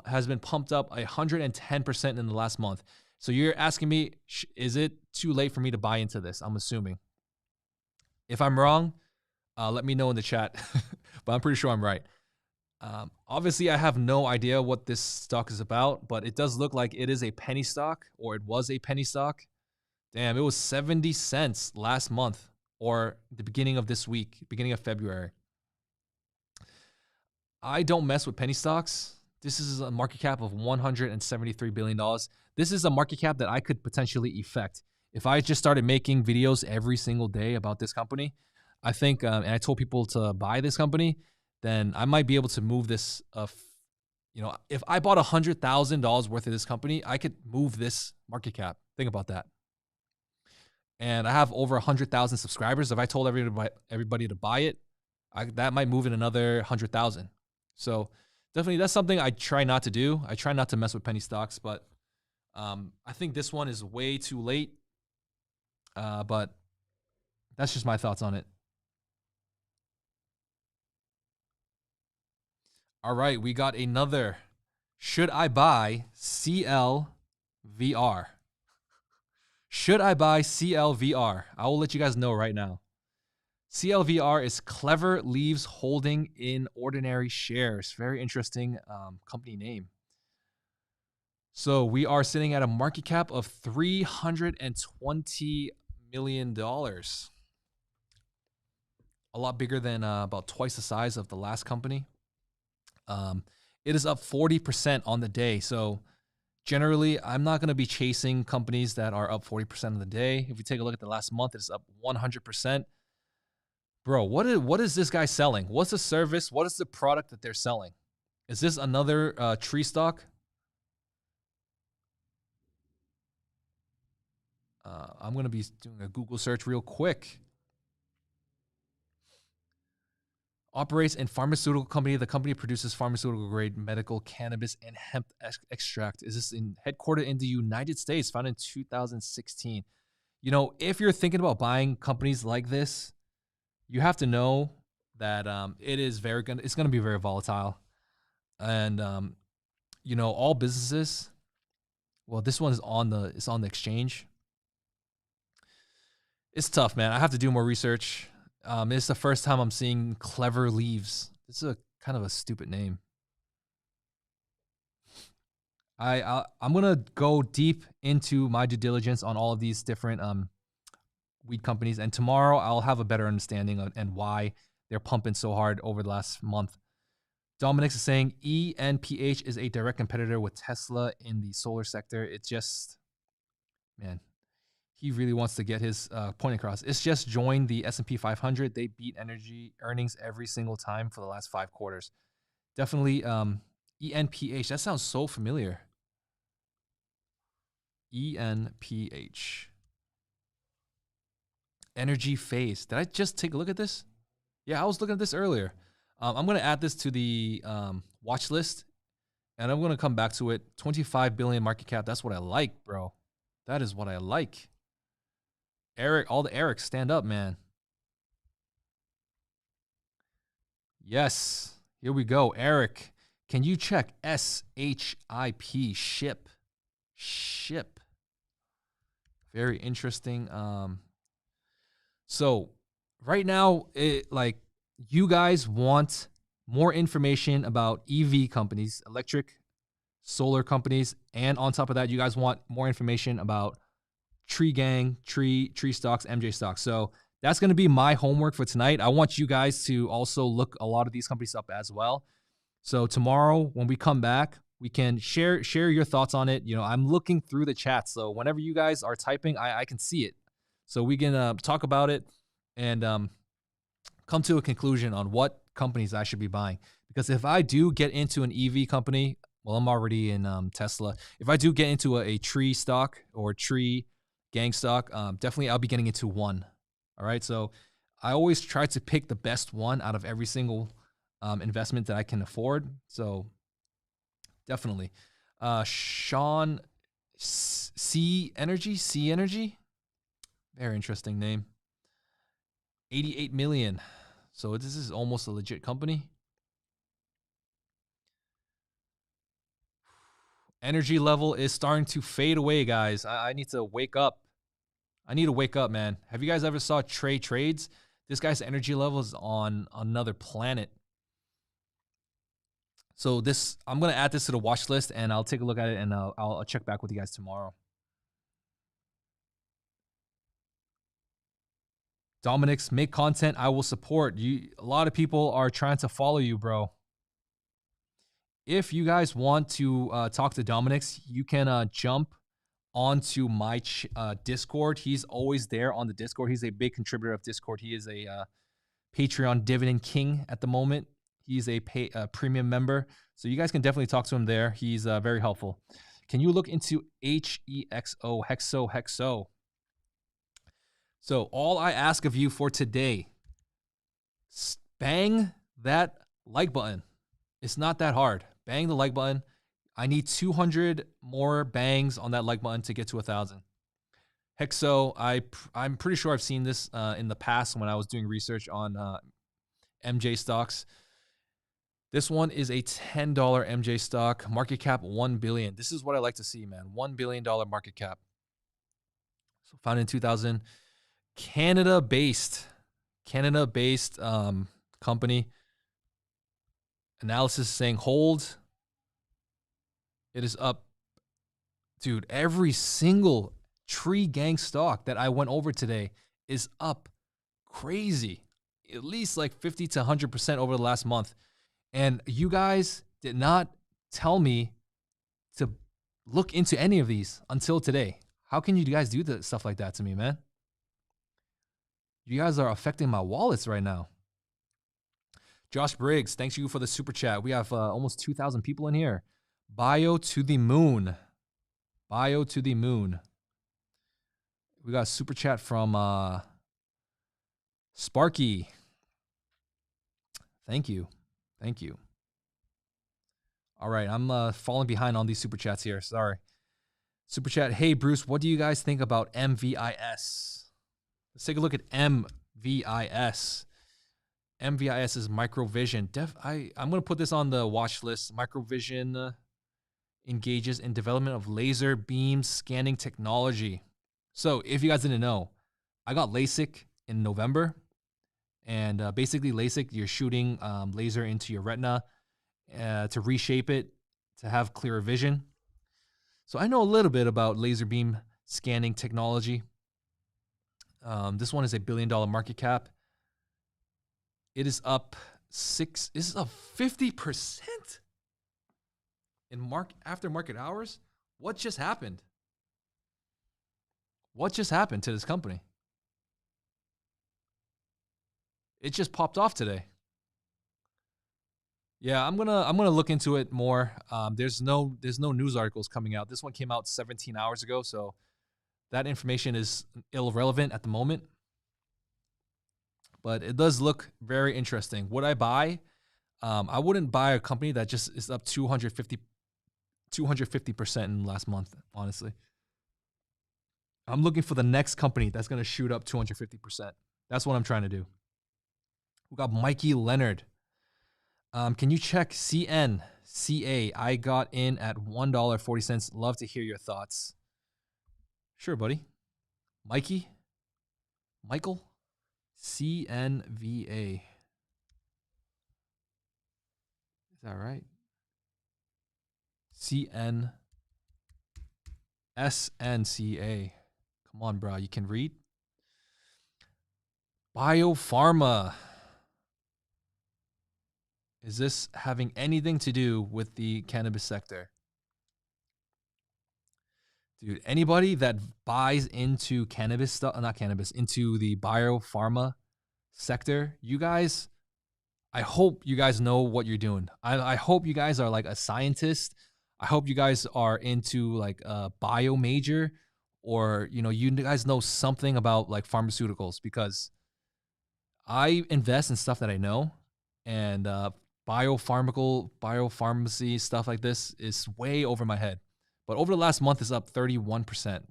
has been pumped up 110% in the last month. So you're asking me, is it too late for me to buy into this? I'm assuming. If I'm wrong, let me know in the chat, but I'm pretty sure I'm right. Obviously, I have no idea what this stock is about, but it does look like it is a penny stock, or it was a penny stock. Damn, it was 70 cents last month, or the beginning of this week, beginning of February. I don't mess with penny stocks. This is a market cap of $173 billion. This is a market cap that I could potentially affect. If I just started making videos every single day about this company, I think, and I told people to buy this company, then I might be able to move this. You know, if I bought $100,000 worth of this company, I could move this market cap. Think about that. And I have over 100,000 subscribers. If I told everybody to buy it, that might move in another 100,000. So definitely, that's something I try not to do. I try not to mess with penny stocks, but I think this one is way too late. But that's just my thoughts on it. All right, we got another. Should I buy CLVR? Should I buy CLVR? I will let you guys know right now. CLVR is Clever Leaves Holding in Ordinary Shares. Very interesting company name. So we are sitting at a market cap of $320 million. A lot bigger than about twice the size of the last company. It is up 40% on the day. So generally, I'm not going to be chasing companies that are up 40% of the day. If you take a look at the last month, it's up 100%. Bro, what is this guy selling? What's the service? What is the product that they're selling? Is this another tree stock? I'm going to be doing a Google search real quick. Operates in pharmaceutical company. The company produces pharmaceutical grade medical cannabis and hemp extract. Is this headquartered in the United States, founded in 2016? You know, if you're thinking about buying companies like this, you have to know that it's going to be very volatile. And you know, all businesses, well, this one is on the exchange. It's tough, man. I have to do more research. It's the first time I'm seeing Clever Leaves. This is a kind of a stupid name. I'm gonna go deep into my due diligence on all of these different weed companies, and tomorrow I'll have a better understanding of and why they're pumping so hard over the last month. Dominic's is saying ENPH is a direct competitor with Tesla in the solar sector. It's just, man, he really wants to get his point across. It's just joined the S&P 500. They beat energy earnings every single time for the last 5 quarters. Definitely ENPH. That sounds so familiar. ENPH. Energy phase. Did I just take a look at this? Yeah, I was looking at this earlier. I'm going to add this to the watch list, and I'm going to come back to it. 25 billion market cap. That's what I like, bro. That is what I like. Eric, all the Erics, stand up, man. Yes, here we go. Eric, can you check SHIP, ship? Ship. Very interesting. So right now, you guys want more information about EV companies, electric, solar companies, and on top of that, you guys want more information about Tree Gang, Tree Stocks, MJ Stocks. So that's going to be my homework for tonight. I want you guys to also look a lot of these companies up as well. So tomorrow when we come back, we can share your thoughts on it. You know, I'm looking through the chat. So whenever you guys are typing, I can see it. So we can talk about it and come to a conclusion on what companies I should be buying. Because if I do get into an EV company, well, I'm already in Tesla. If I do get into a tree stock or tree gang stock, definitely I'll be getting into one. All right. So I always try to pick the best one out of every single investment that I can afford. So definitely. Sean C Energy. Very interesting name. 88 million. So this is almost a legit company. Energy level is starting to fade away, guys. I need to wake up. I need to wake up, man. Have you guys ever saw Trey Trades? This guy's energy level is on another planet. So I'm going to add this to the watch list, and I'll take a look at it, and I'll check back with you guys tomorrow. Dominic's make content I will support. A lot of people are trying to follow you, bro. If you guys want to talk to Dominic's, you can jump onto my Discord. He's always there on the Discord. He's a big contributor of Discord. He is a Patreon dividend king at the moment. He's a premium member. So you guys can definitely talk to him there. He's very helpful. Can you look into Hexo? So all I ask of you for today, bang that like button. It's not that hard. Bang the like button. I need 200 more bangs on that like button to get to 1,000. Hexo, I'm pretty sure I've seen this in the past when I was doing research on MJ stocks. This one is a $10 MJ stock, market cap $1 billion. This is what I like to see, man. $1 billion market cap. So founded in 2000, Canada-based company. Analysis saying hold. It is up. Dude, every single tree gang stock that I went over today is up crazy. At least like 50 to 100% over the last month. And you guys did not tell me to look into any of these until today. How can you guys do stuff like that to me, man? You guys are affecting my wallets right now. Josh Briggs, thanks you for the super chat. We have almost 2,000 people in here. Bio to the moon. Bio to the moon. We got a super chat from Sparky. Thank you. Thank you. All right, I'm falling behind on these super chats here. Sorry. Super chat. Hey, Bruce, what do you guys think about MVIS? Let's take a look at MVIS. MVIS is Microvision. I'm going to put this on the watch list. Microvision engages in development of laser beam scanning technology. So if you guys didn't know, I got LASIK in November. And basically LASIK, you're shooting laser into your retina to reshape it, to have clearer vision. So I know a little bit about laser beam scanning technology. This one is a $1 billion market cap. It is up 50% in after market hours. What just happened? What just happened to this company? It just popped off today. Yeah, I'm gonna look into it more. There's no news articles coming out. This one came out 17 hours ago, so that information is irrelevant at the moment. But it does look very interesting. Would I buy? I wouldn't buy a company that just is up 250% in the last month, honestly. I'm looking for the next company that's going to shoot up 250%. That's what I'm trying to do. We got Mikey Leonard. Can you check CNCA? I got in at $1.40. Love to hear your thoughts. Sure, buddy. Michael? CNVA. Is that right? SNCA. Come on, bro. You can read. Biopharma. Is this having anything to do with the cannabis sector? Dude, anybody that buys into cannabis stuff, not cannabis, into the biopharma sector, you guys, I hope you guys know what you're doing. I hope you guys are like a scientist. I hope you guys are into like a bio major, or, you know, you guys know something about like pharmaceuticals, because I invest in stuff that I know, and biopharmacy, stuff like this is way over my head. But over the last month, it's up 31%.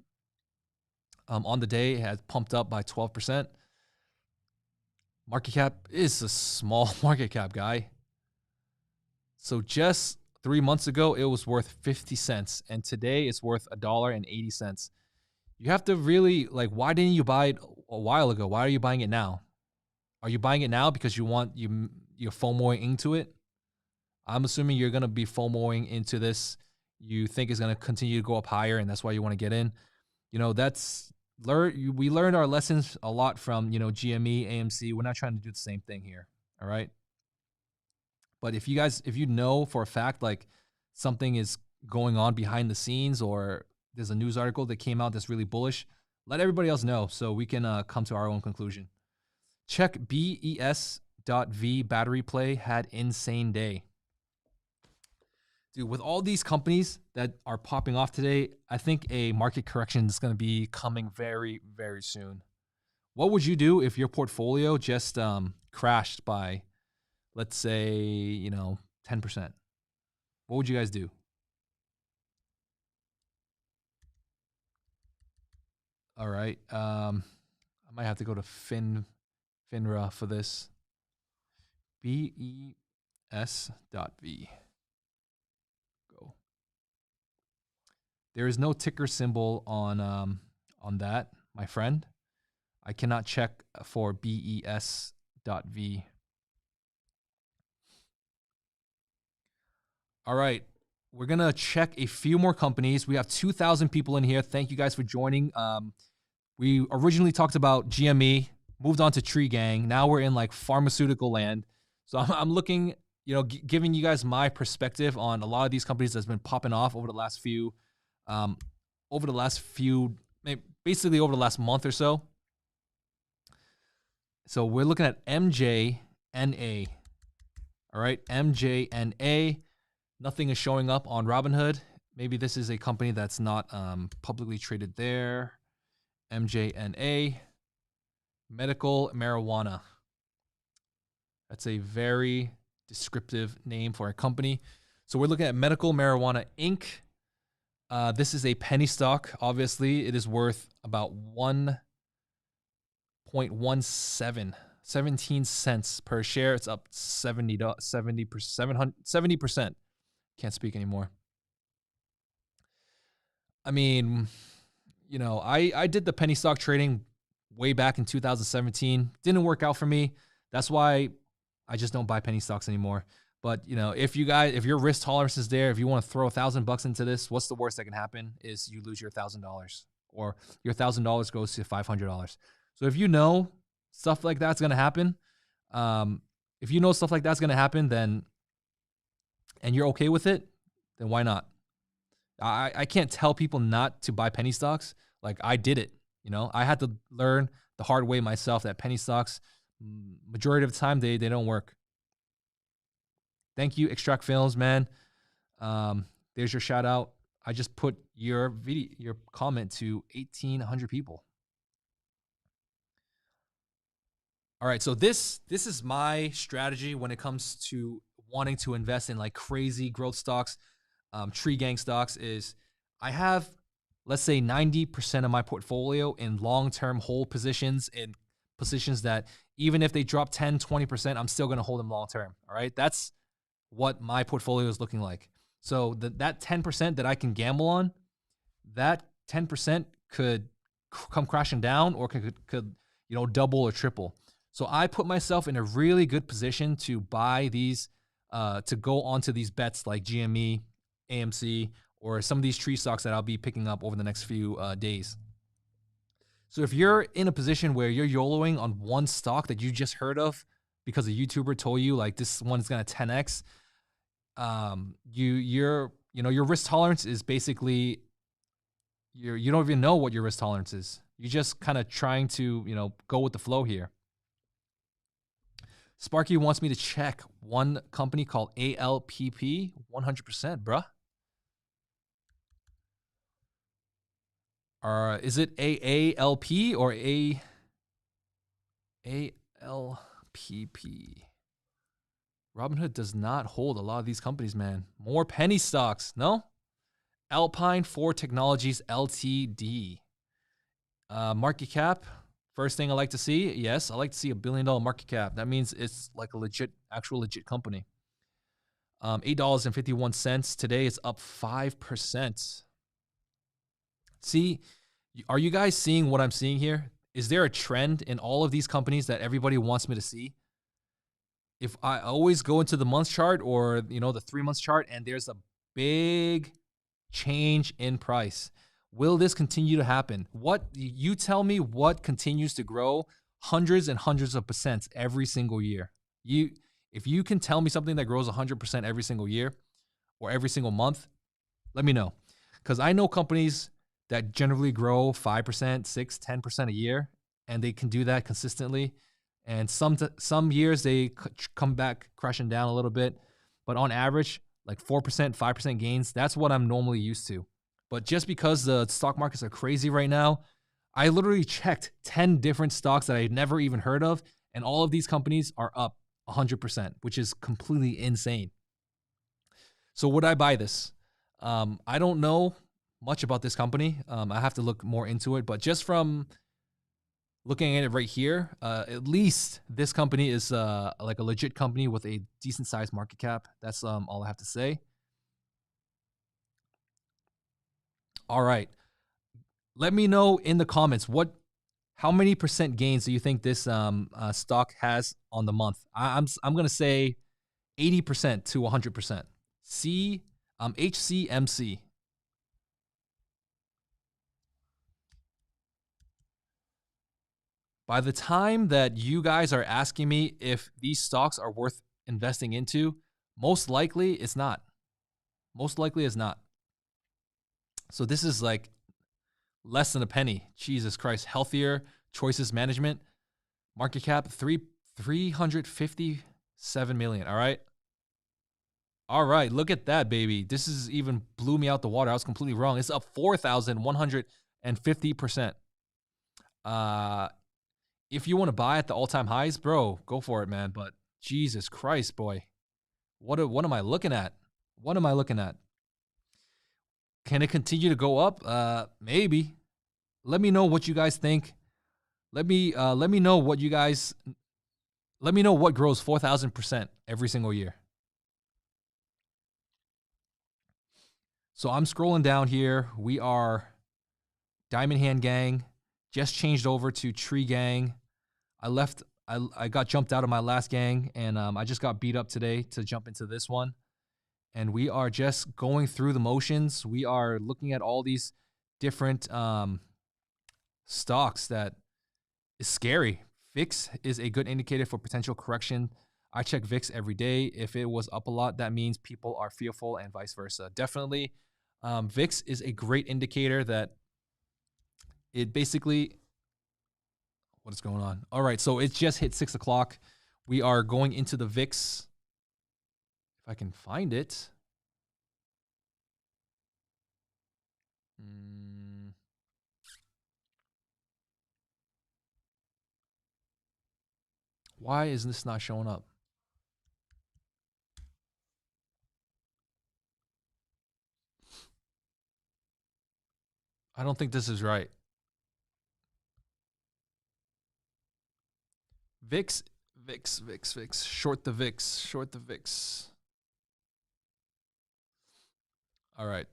On the day, it has pumped up by 12%. Market cap is a small market cap, guy. So just 3 months ago, it was worth 50 cents. And today it's worth $1.80. You have to really, like, why didn't you buy it a while ago? Why are you buying it now? Are you buying it now because you're FOMOing into it? I'm assuming you're going to be FOMOing into this. You think it's going to continue to go up higher, and that's why you want to get in. You know, we learned our lessons a lot from, you know, GME, AMC. We're not trying to do the same thing here. All right. But if you know for a fact, like, something is going on behind the scenes, or there's a news article that came out that's really bullish, let everybody else know so we can come to our own conclusion. Check BES.V battery play had insane day. Dude, with all these companies that are popping off today, I think a market correction is going to be coming very, very soon. What would you do if your portfolio just crashed by, let's say, 10%? What would you guys do? All right. I might have to go to FINRA for this. BES.V. Go. There is no ticker symbol on that, my friend. I cannot check for BES.V. All right. We're going to check a few more companies. We have 2,000 people in here. Thank you guys for joining. We originally talked about GME, moved on to Tree Gang. Now we're in like pharmaceutical land. So I'm looking, giving you guys my perspective on a lot of these companies that's been popping off over the last basically over the last month or so. So we're looking at MJNA. All right, MJNA. Nothing is showing up on Robinhood. Maybe this is a company that's not publicly traded there. MJNA. Medical marijuana. That's a very descriptive name for a company. So we're looking at Medical Marijuana Inc. This is a penny stock. Obviously, it is worth about 17 cents per share. It's up 70%. Can't speak anymore. I mean, I did the penny stock trading way back in 2017. Didn't work out for me. That's why I just don't buy penny stocks anymore. But, if your risk tolerance is there, if you want to throw $1,000 into this, what's the worst that can happen is you lose your $1,000, or your $1,000 goes to $500. So if stuff like that's going to happen, then, and you're okay with it, then why not? I can't tell people not to buy penny stocks. Like, I did it. I had to learn the hard way myself that penny stocks, majority of the time, they don't work. Thank you, Extract Films, man. There's your shout out. I just put your comment to 1,800 people. All right, so this is my strategy when it comes to wanting to invest in like crazy growth stocks, tree gang stocks. Is I have, let's say, 90% of my portfolio in long-term hold positions, in positions that even if they drop 10, 20%, I'm still going to hold them long-term. All right, that's what my portfolio is looking like. So that 10% that I can gamble on, that 10% could come crashing down, or could double or triple. So I put myself in a really good position to buy these, to go onto these bets like GME, AMC, or some of these tree stocks that I'll be picking up over the next few days. So if you're in a position where you're YOLOing on one stock that you just heard of because a YouTuber told you like this one's gonna 10x, your risk tolerance is basically you don't even know what your risk tolerance is. You're just kind of trying to go with the flow here. Sparky wants me to check one company called ALPP, 100%, bruh. Is it AALP or ALPP? Robinhood does not hold a lot of these companies, man. More penny stocks, no? Alpine 4 Technologies LTD. Market cap, first thing I like to see. Yes, I like to see $1 billion market cap. That means it's like a actual legit company. $8.51. Today it's up 5%. See, are you guys seeing what I'm seeing here? Is there a trend in all of these companies that everybody wants me to see? If I always go into the month chart or the 3 months chart and there's a big change in price, will this continue to happen? What you tell me? What continues to grow hundreds and hundreds of percent every single year? If you can tell me something that grows 100% every single year or every single month, let me know, because I know companies that generally grow 5%, 6%, 10% a year, and they can do that consistently. And some years they come back crashing down a little bit, but on average, like 4%, 5% gains, that's what I'm normally used to. But just because the stock markets are crazy right now, I literally checked 10 different stocks that I had never even heard of, and all of these companies are up 100%, which is completely insane. So would I buy this? I don't know much about this company. I have to look more into it, but just from looking at it right here, at least this company is like a legit company with a decent sized market cap. That's all I have to say. All right. Let me know in the comments how many percent gains do you think this stock has on the month? I'm gonna say 80% to 100%. HCMC. By the time that you guys are asking me if these stocks are worth investing into, most likely it's not. Most likely it's not. So this is like less than a penny. Jesus Christ. Healthier Choices Management. Market cap 357 million. All right. All right. Look at that, baby. This is even blew me out the water. I was completely wrong. It's up 4,150%. If you want to buy at the all-time highs, bro, go for it, man. But Jesus Christ, boy. What am I looking at? What am I looking at? Can it continue to go up? Maybe. Let me know what you guys think. Let me know what you guys. Let me know what grows 4,000% every single year. So I'm scrolling down here. We are Diamond Hand Gang. Just changed over to Tree Gang. I got jumped out of my last gang, and I just got beat up today to jump into this one. And we are just going through the motions. We are looking at all these different stocks that is scary. VIX is a good indicator for potential correction. I check VIX every day. If it was up a lot, that means people are fearful and vice versa. Definitely, VIX is a great indicator that it basically... What is going on? All right, so it just hit 6 o'clock. We are going into the VIX. If I can find it. Why is this not showing up? I don't think this is right. VIX. Short the VIX. All right.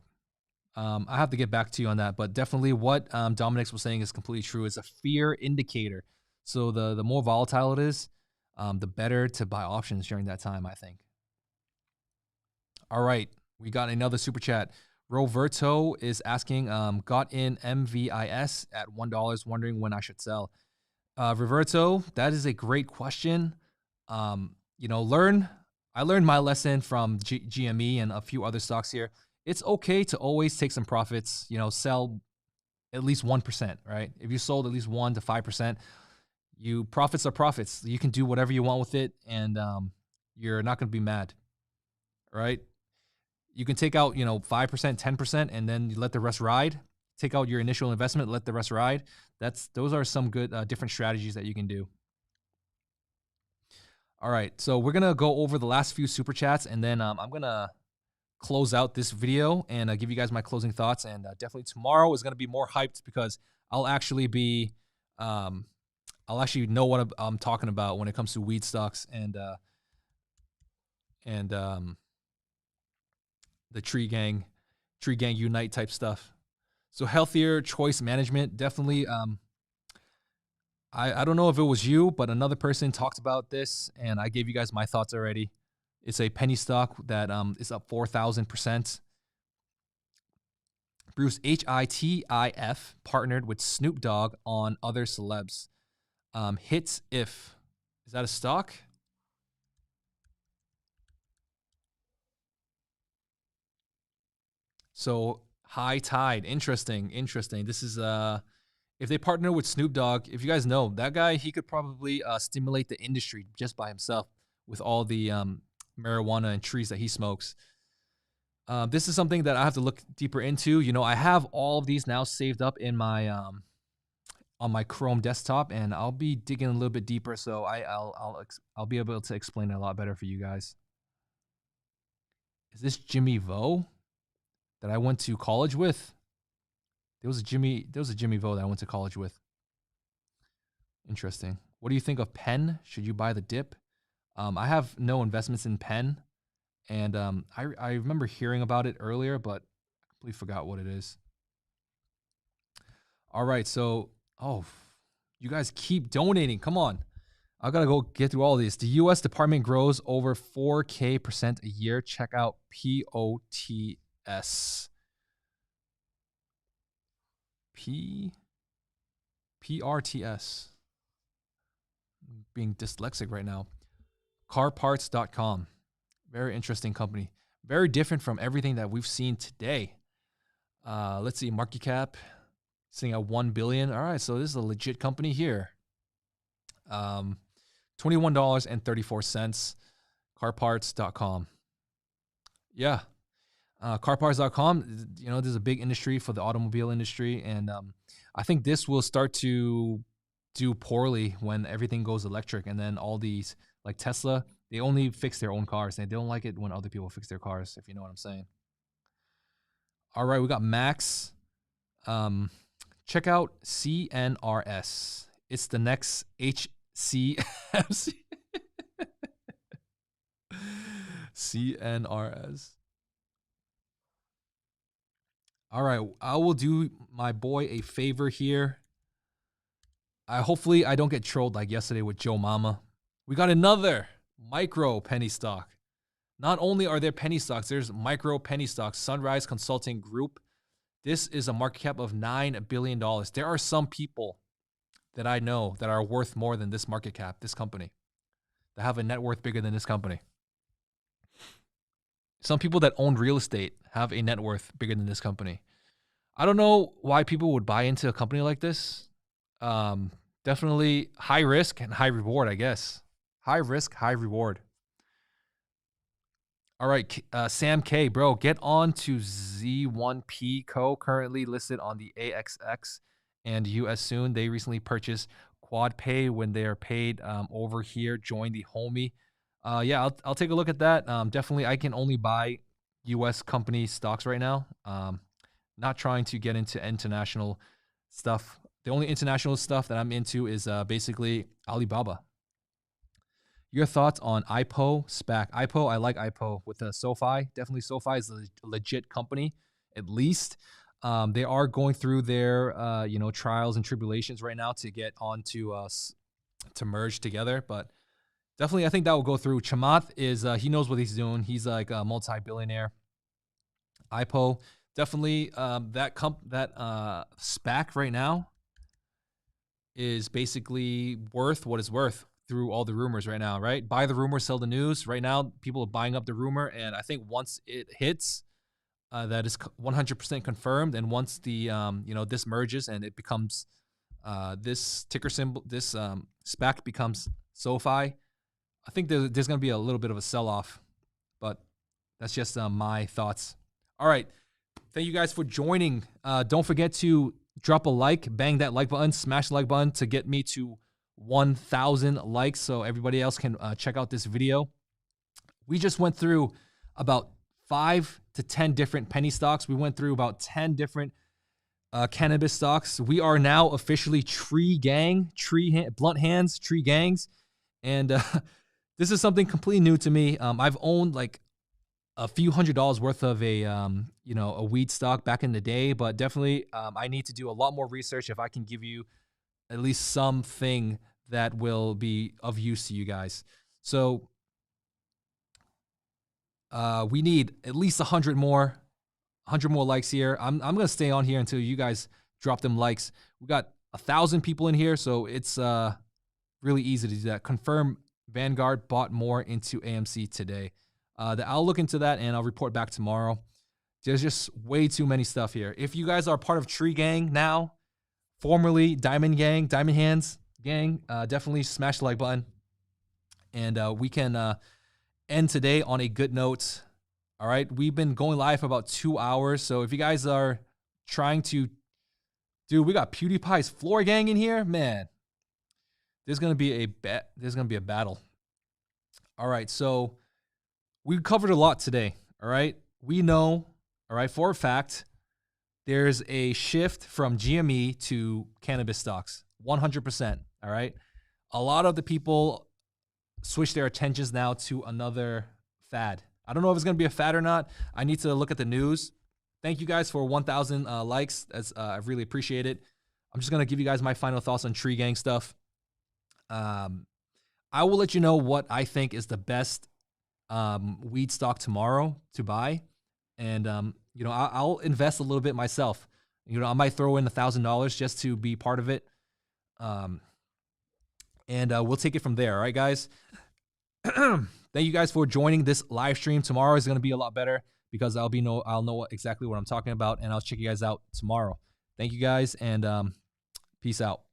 I have to get back to you on that, but definitely what Dominic's was saying is completely true. It's a fear indicator. So the more volatile it is, the better to buy options during that time, I think. All right. We got another super chat Roberto is asking, got in MVIS at $1, wondering when I should sell. Roberto, that is a great question. You know, I learned my lesson from GME and a few other stocks here. It's okay to always take some profits, you know, sell at least 1%, right? If you sold at least 1 to 5%, profits are profits. You can do whatever you want with it, and you're not going to be mad, right? You can take out, 5%, 10%, and then you let the rest ride. Take out your initial investment, let the rest ride. Those are some good different strategies that you can do. All right, so we're gonna go over the last few super chats, and then I'm gonna close out this video and give you guys my closing thoughts. And definitely tomorrow is gonna be more hyped because I'll actually know what I'm talking about when it comes to weed stocks and the tree gang unite type stuff. So healthier choice management, definitely. I don't know if it was you, but another person talked about this, and I gave you guys my thoughts already. It's a penny stock that is up 4,000%. Bruce HITIF partnered with Snoop Dogg on other celebs. Hits if. Is that a stock? So High Tide, interesting. This is if they partner with Snoop Dogg, if you guys know that guy, he could probably stimulate the industry just by himself with all the marijuana and trees that he smokes. This is something that I have to look deeper into. You know, I have all of these now saved up in my on my Chrome desktop, and I'll be digging a little bit deeper, so I'll be able to explain it a lot better for you guys. Is this Jimmy Vo that I went to college with? There was a Jimmy Vo that I went to college with. Interesting. What do you think of Penn? Should you buy the dip? I have no investments in Penn, and I remember hearing about it earlier, but I completely forgot what it is. All right, so you guys keep donating. Come on, I gotta go get through all these. The U.S. department grows over 4K% a year. Check out POTS. PRTS. Being dyslexic right now. Carparts.com. Very interesting company. Very different from everything that we've seen today. Let's see, market cap sitting at $1 billion. All right, so this is a legit company here. $21.34. Carparts.com. Yeah. Carparts.com, you know, there's a big industry for the automobile industry, and I think this will start to do poorly when everything goes electric, and then all these, like Tesla, they only fix their own cars. They don't like it when other people fix their cars, if you know what I'm saying. All right, we got Max. Check out CNRS. It's the next HCFC. CNRS. All right, I will do my boy a favor here. Hopefully I don't get trolled like yesterday with Joe Mama. We got another micro penny stock. Not only are there penny stocks, there's micro penny stocks. Sunrise Consulting Group. This is a market cap of $9 billion. There are some people that I know that are worth more than this market cap, this company, that have a net worth bigger than this company. Some people that own real estate have a net worth bigger than this company. I don't know why people would buy into a company like this. Definitely high risk and high reward, I guess. High risk, high reward. All right, Sam K, bro, get on to Z1P Co. Currently listed on the AXX and US soon. They recently purchased QuadPay when they are paid over here. Join the homie. Yeah, I'll take a look at that. Definitely, I can only buy US company stocks right now. Not trying to get into international stuff. The only international stuff that I'm into is basically Alibaba. Your thoughts on IPO SPAC? IPO, I like IPO with SoFi. Definitely SoFi is a legit company, at least. They are going through their trials and tribulations right now to get onto to merge together, but definitely I think that will go through. Chamath is he knows what he's doing. He's like a multi-billionaire. IPO, definitely that SPAC right now is basically worth what it's worth through all the rumors right now, right? Buy the rumor, sell the news. Right now, people are buying up the rumor, and I think once it hits, that is 100% confirmed, and once the this merges and it becomes this ticker symbol, this SPAC becomes SoFi, I think there's going to be a little bit of a sell-off, but that's just my thoughts. All right, thank you guys for joining. Don't forget to drop a like, bang that like button, smash the like button to get me to 1,000 likes so everybody else can check out this video. We just went through about 5 to 10 different penny stocks. We went through about 10 different cannabis stocks. We are now officially Tree Gang, Blunt Hands, Tree Gangs. And this is something completely new to me. I've owned like a few $100s worth of a weed stock back in the day, but definitely I need to do a lot more research if I can give you at least something that will be of use to you guys. So we need at least 100 more likes here. I'm gonna stay on here until you guys drop them likes. We got 1,000 people in here, so it's really easy to do that. Confirm Vanguard bought more into AMC today. I'll look into that and I'll report back tomorrow. There's just way too many stuff here. If you guys are part of Tree Gang now, formerly Diamond Hands Gang, definitely smash the like button, and we can end today on a good note. All right, we've been going live for about 2 hours, so if you guys are trying to, we got PewDiePie's Floor Gang in here, man. There's gonna be a battle. All right, so we covered a lot today. All right, we know, all right, for a fact, there's a shift from GME to cannabis stocks, 100%. All right, a lot of the people switch their attentions now to another fad. I don't know if it's going to be a fad or not. I need to look at the news. Thank you guys for 1,000 likes. I really appreciate it. I'm just going to give you guys my final thoughts on Tree Gang stuff. I will let you know what I think is the best weed stock tomorrow to buy. And, I'll invest a little bit myself. I might throw in $1,000 just to be part of it. And we'll take it from there. All right, guys. Thank you guys for joining this live stream. Tomorrow is going to be a lot better because I'll know exactly what I'm talking about, and I'll check you guys out tomorrow. Thank you guys, and peace out.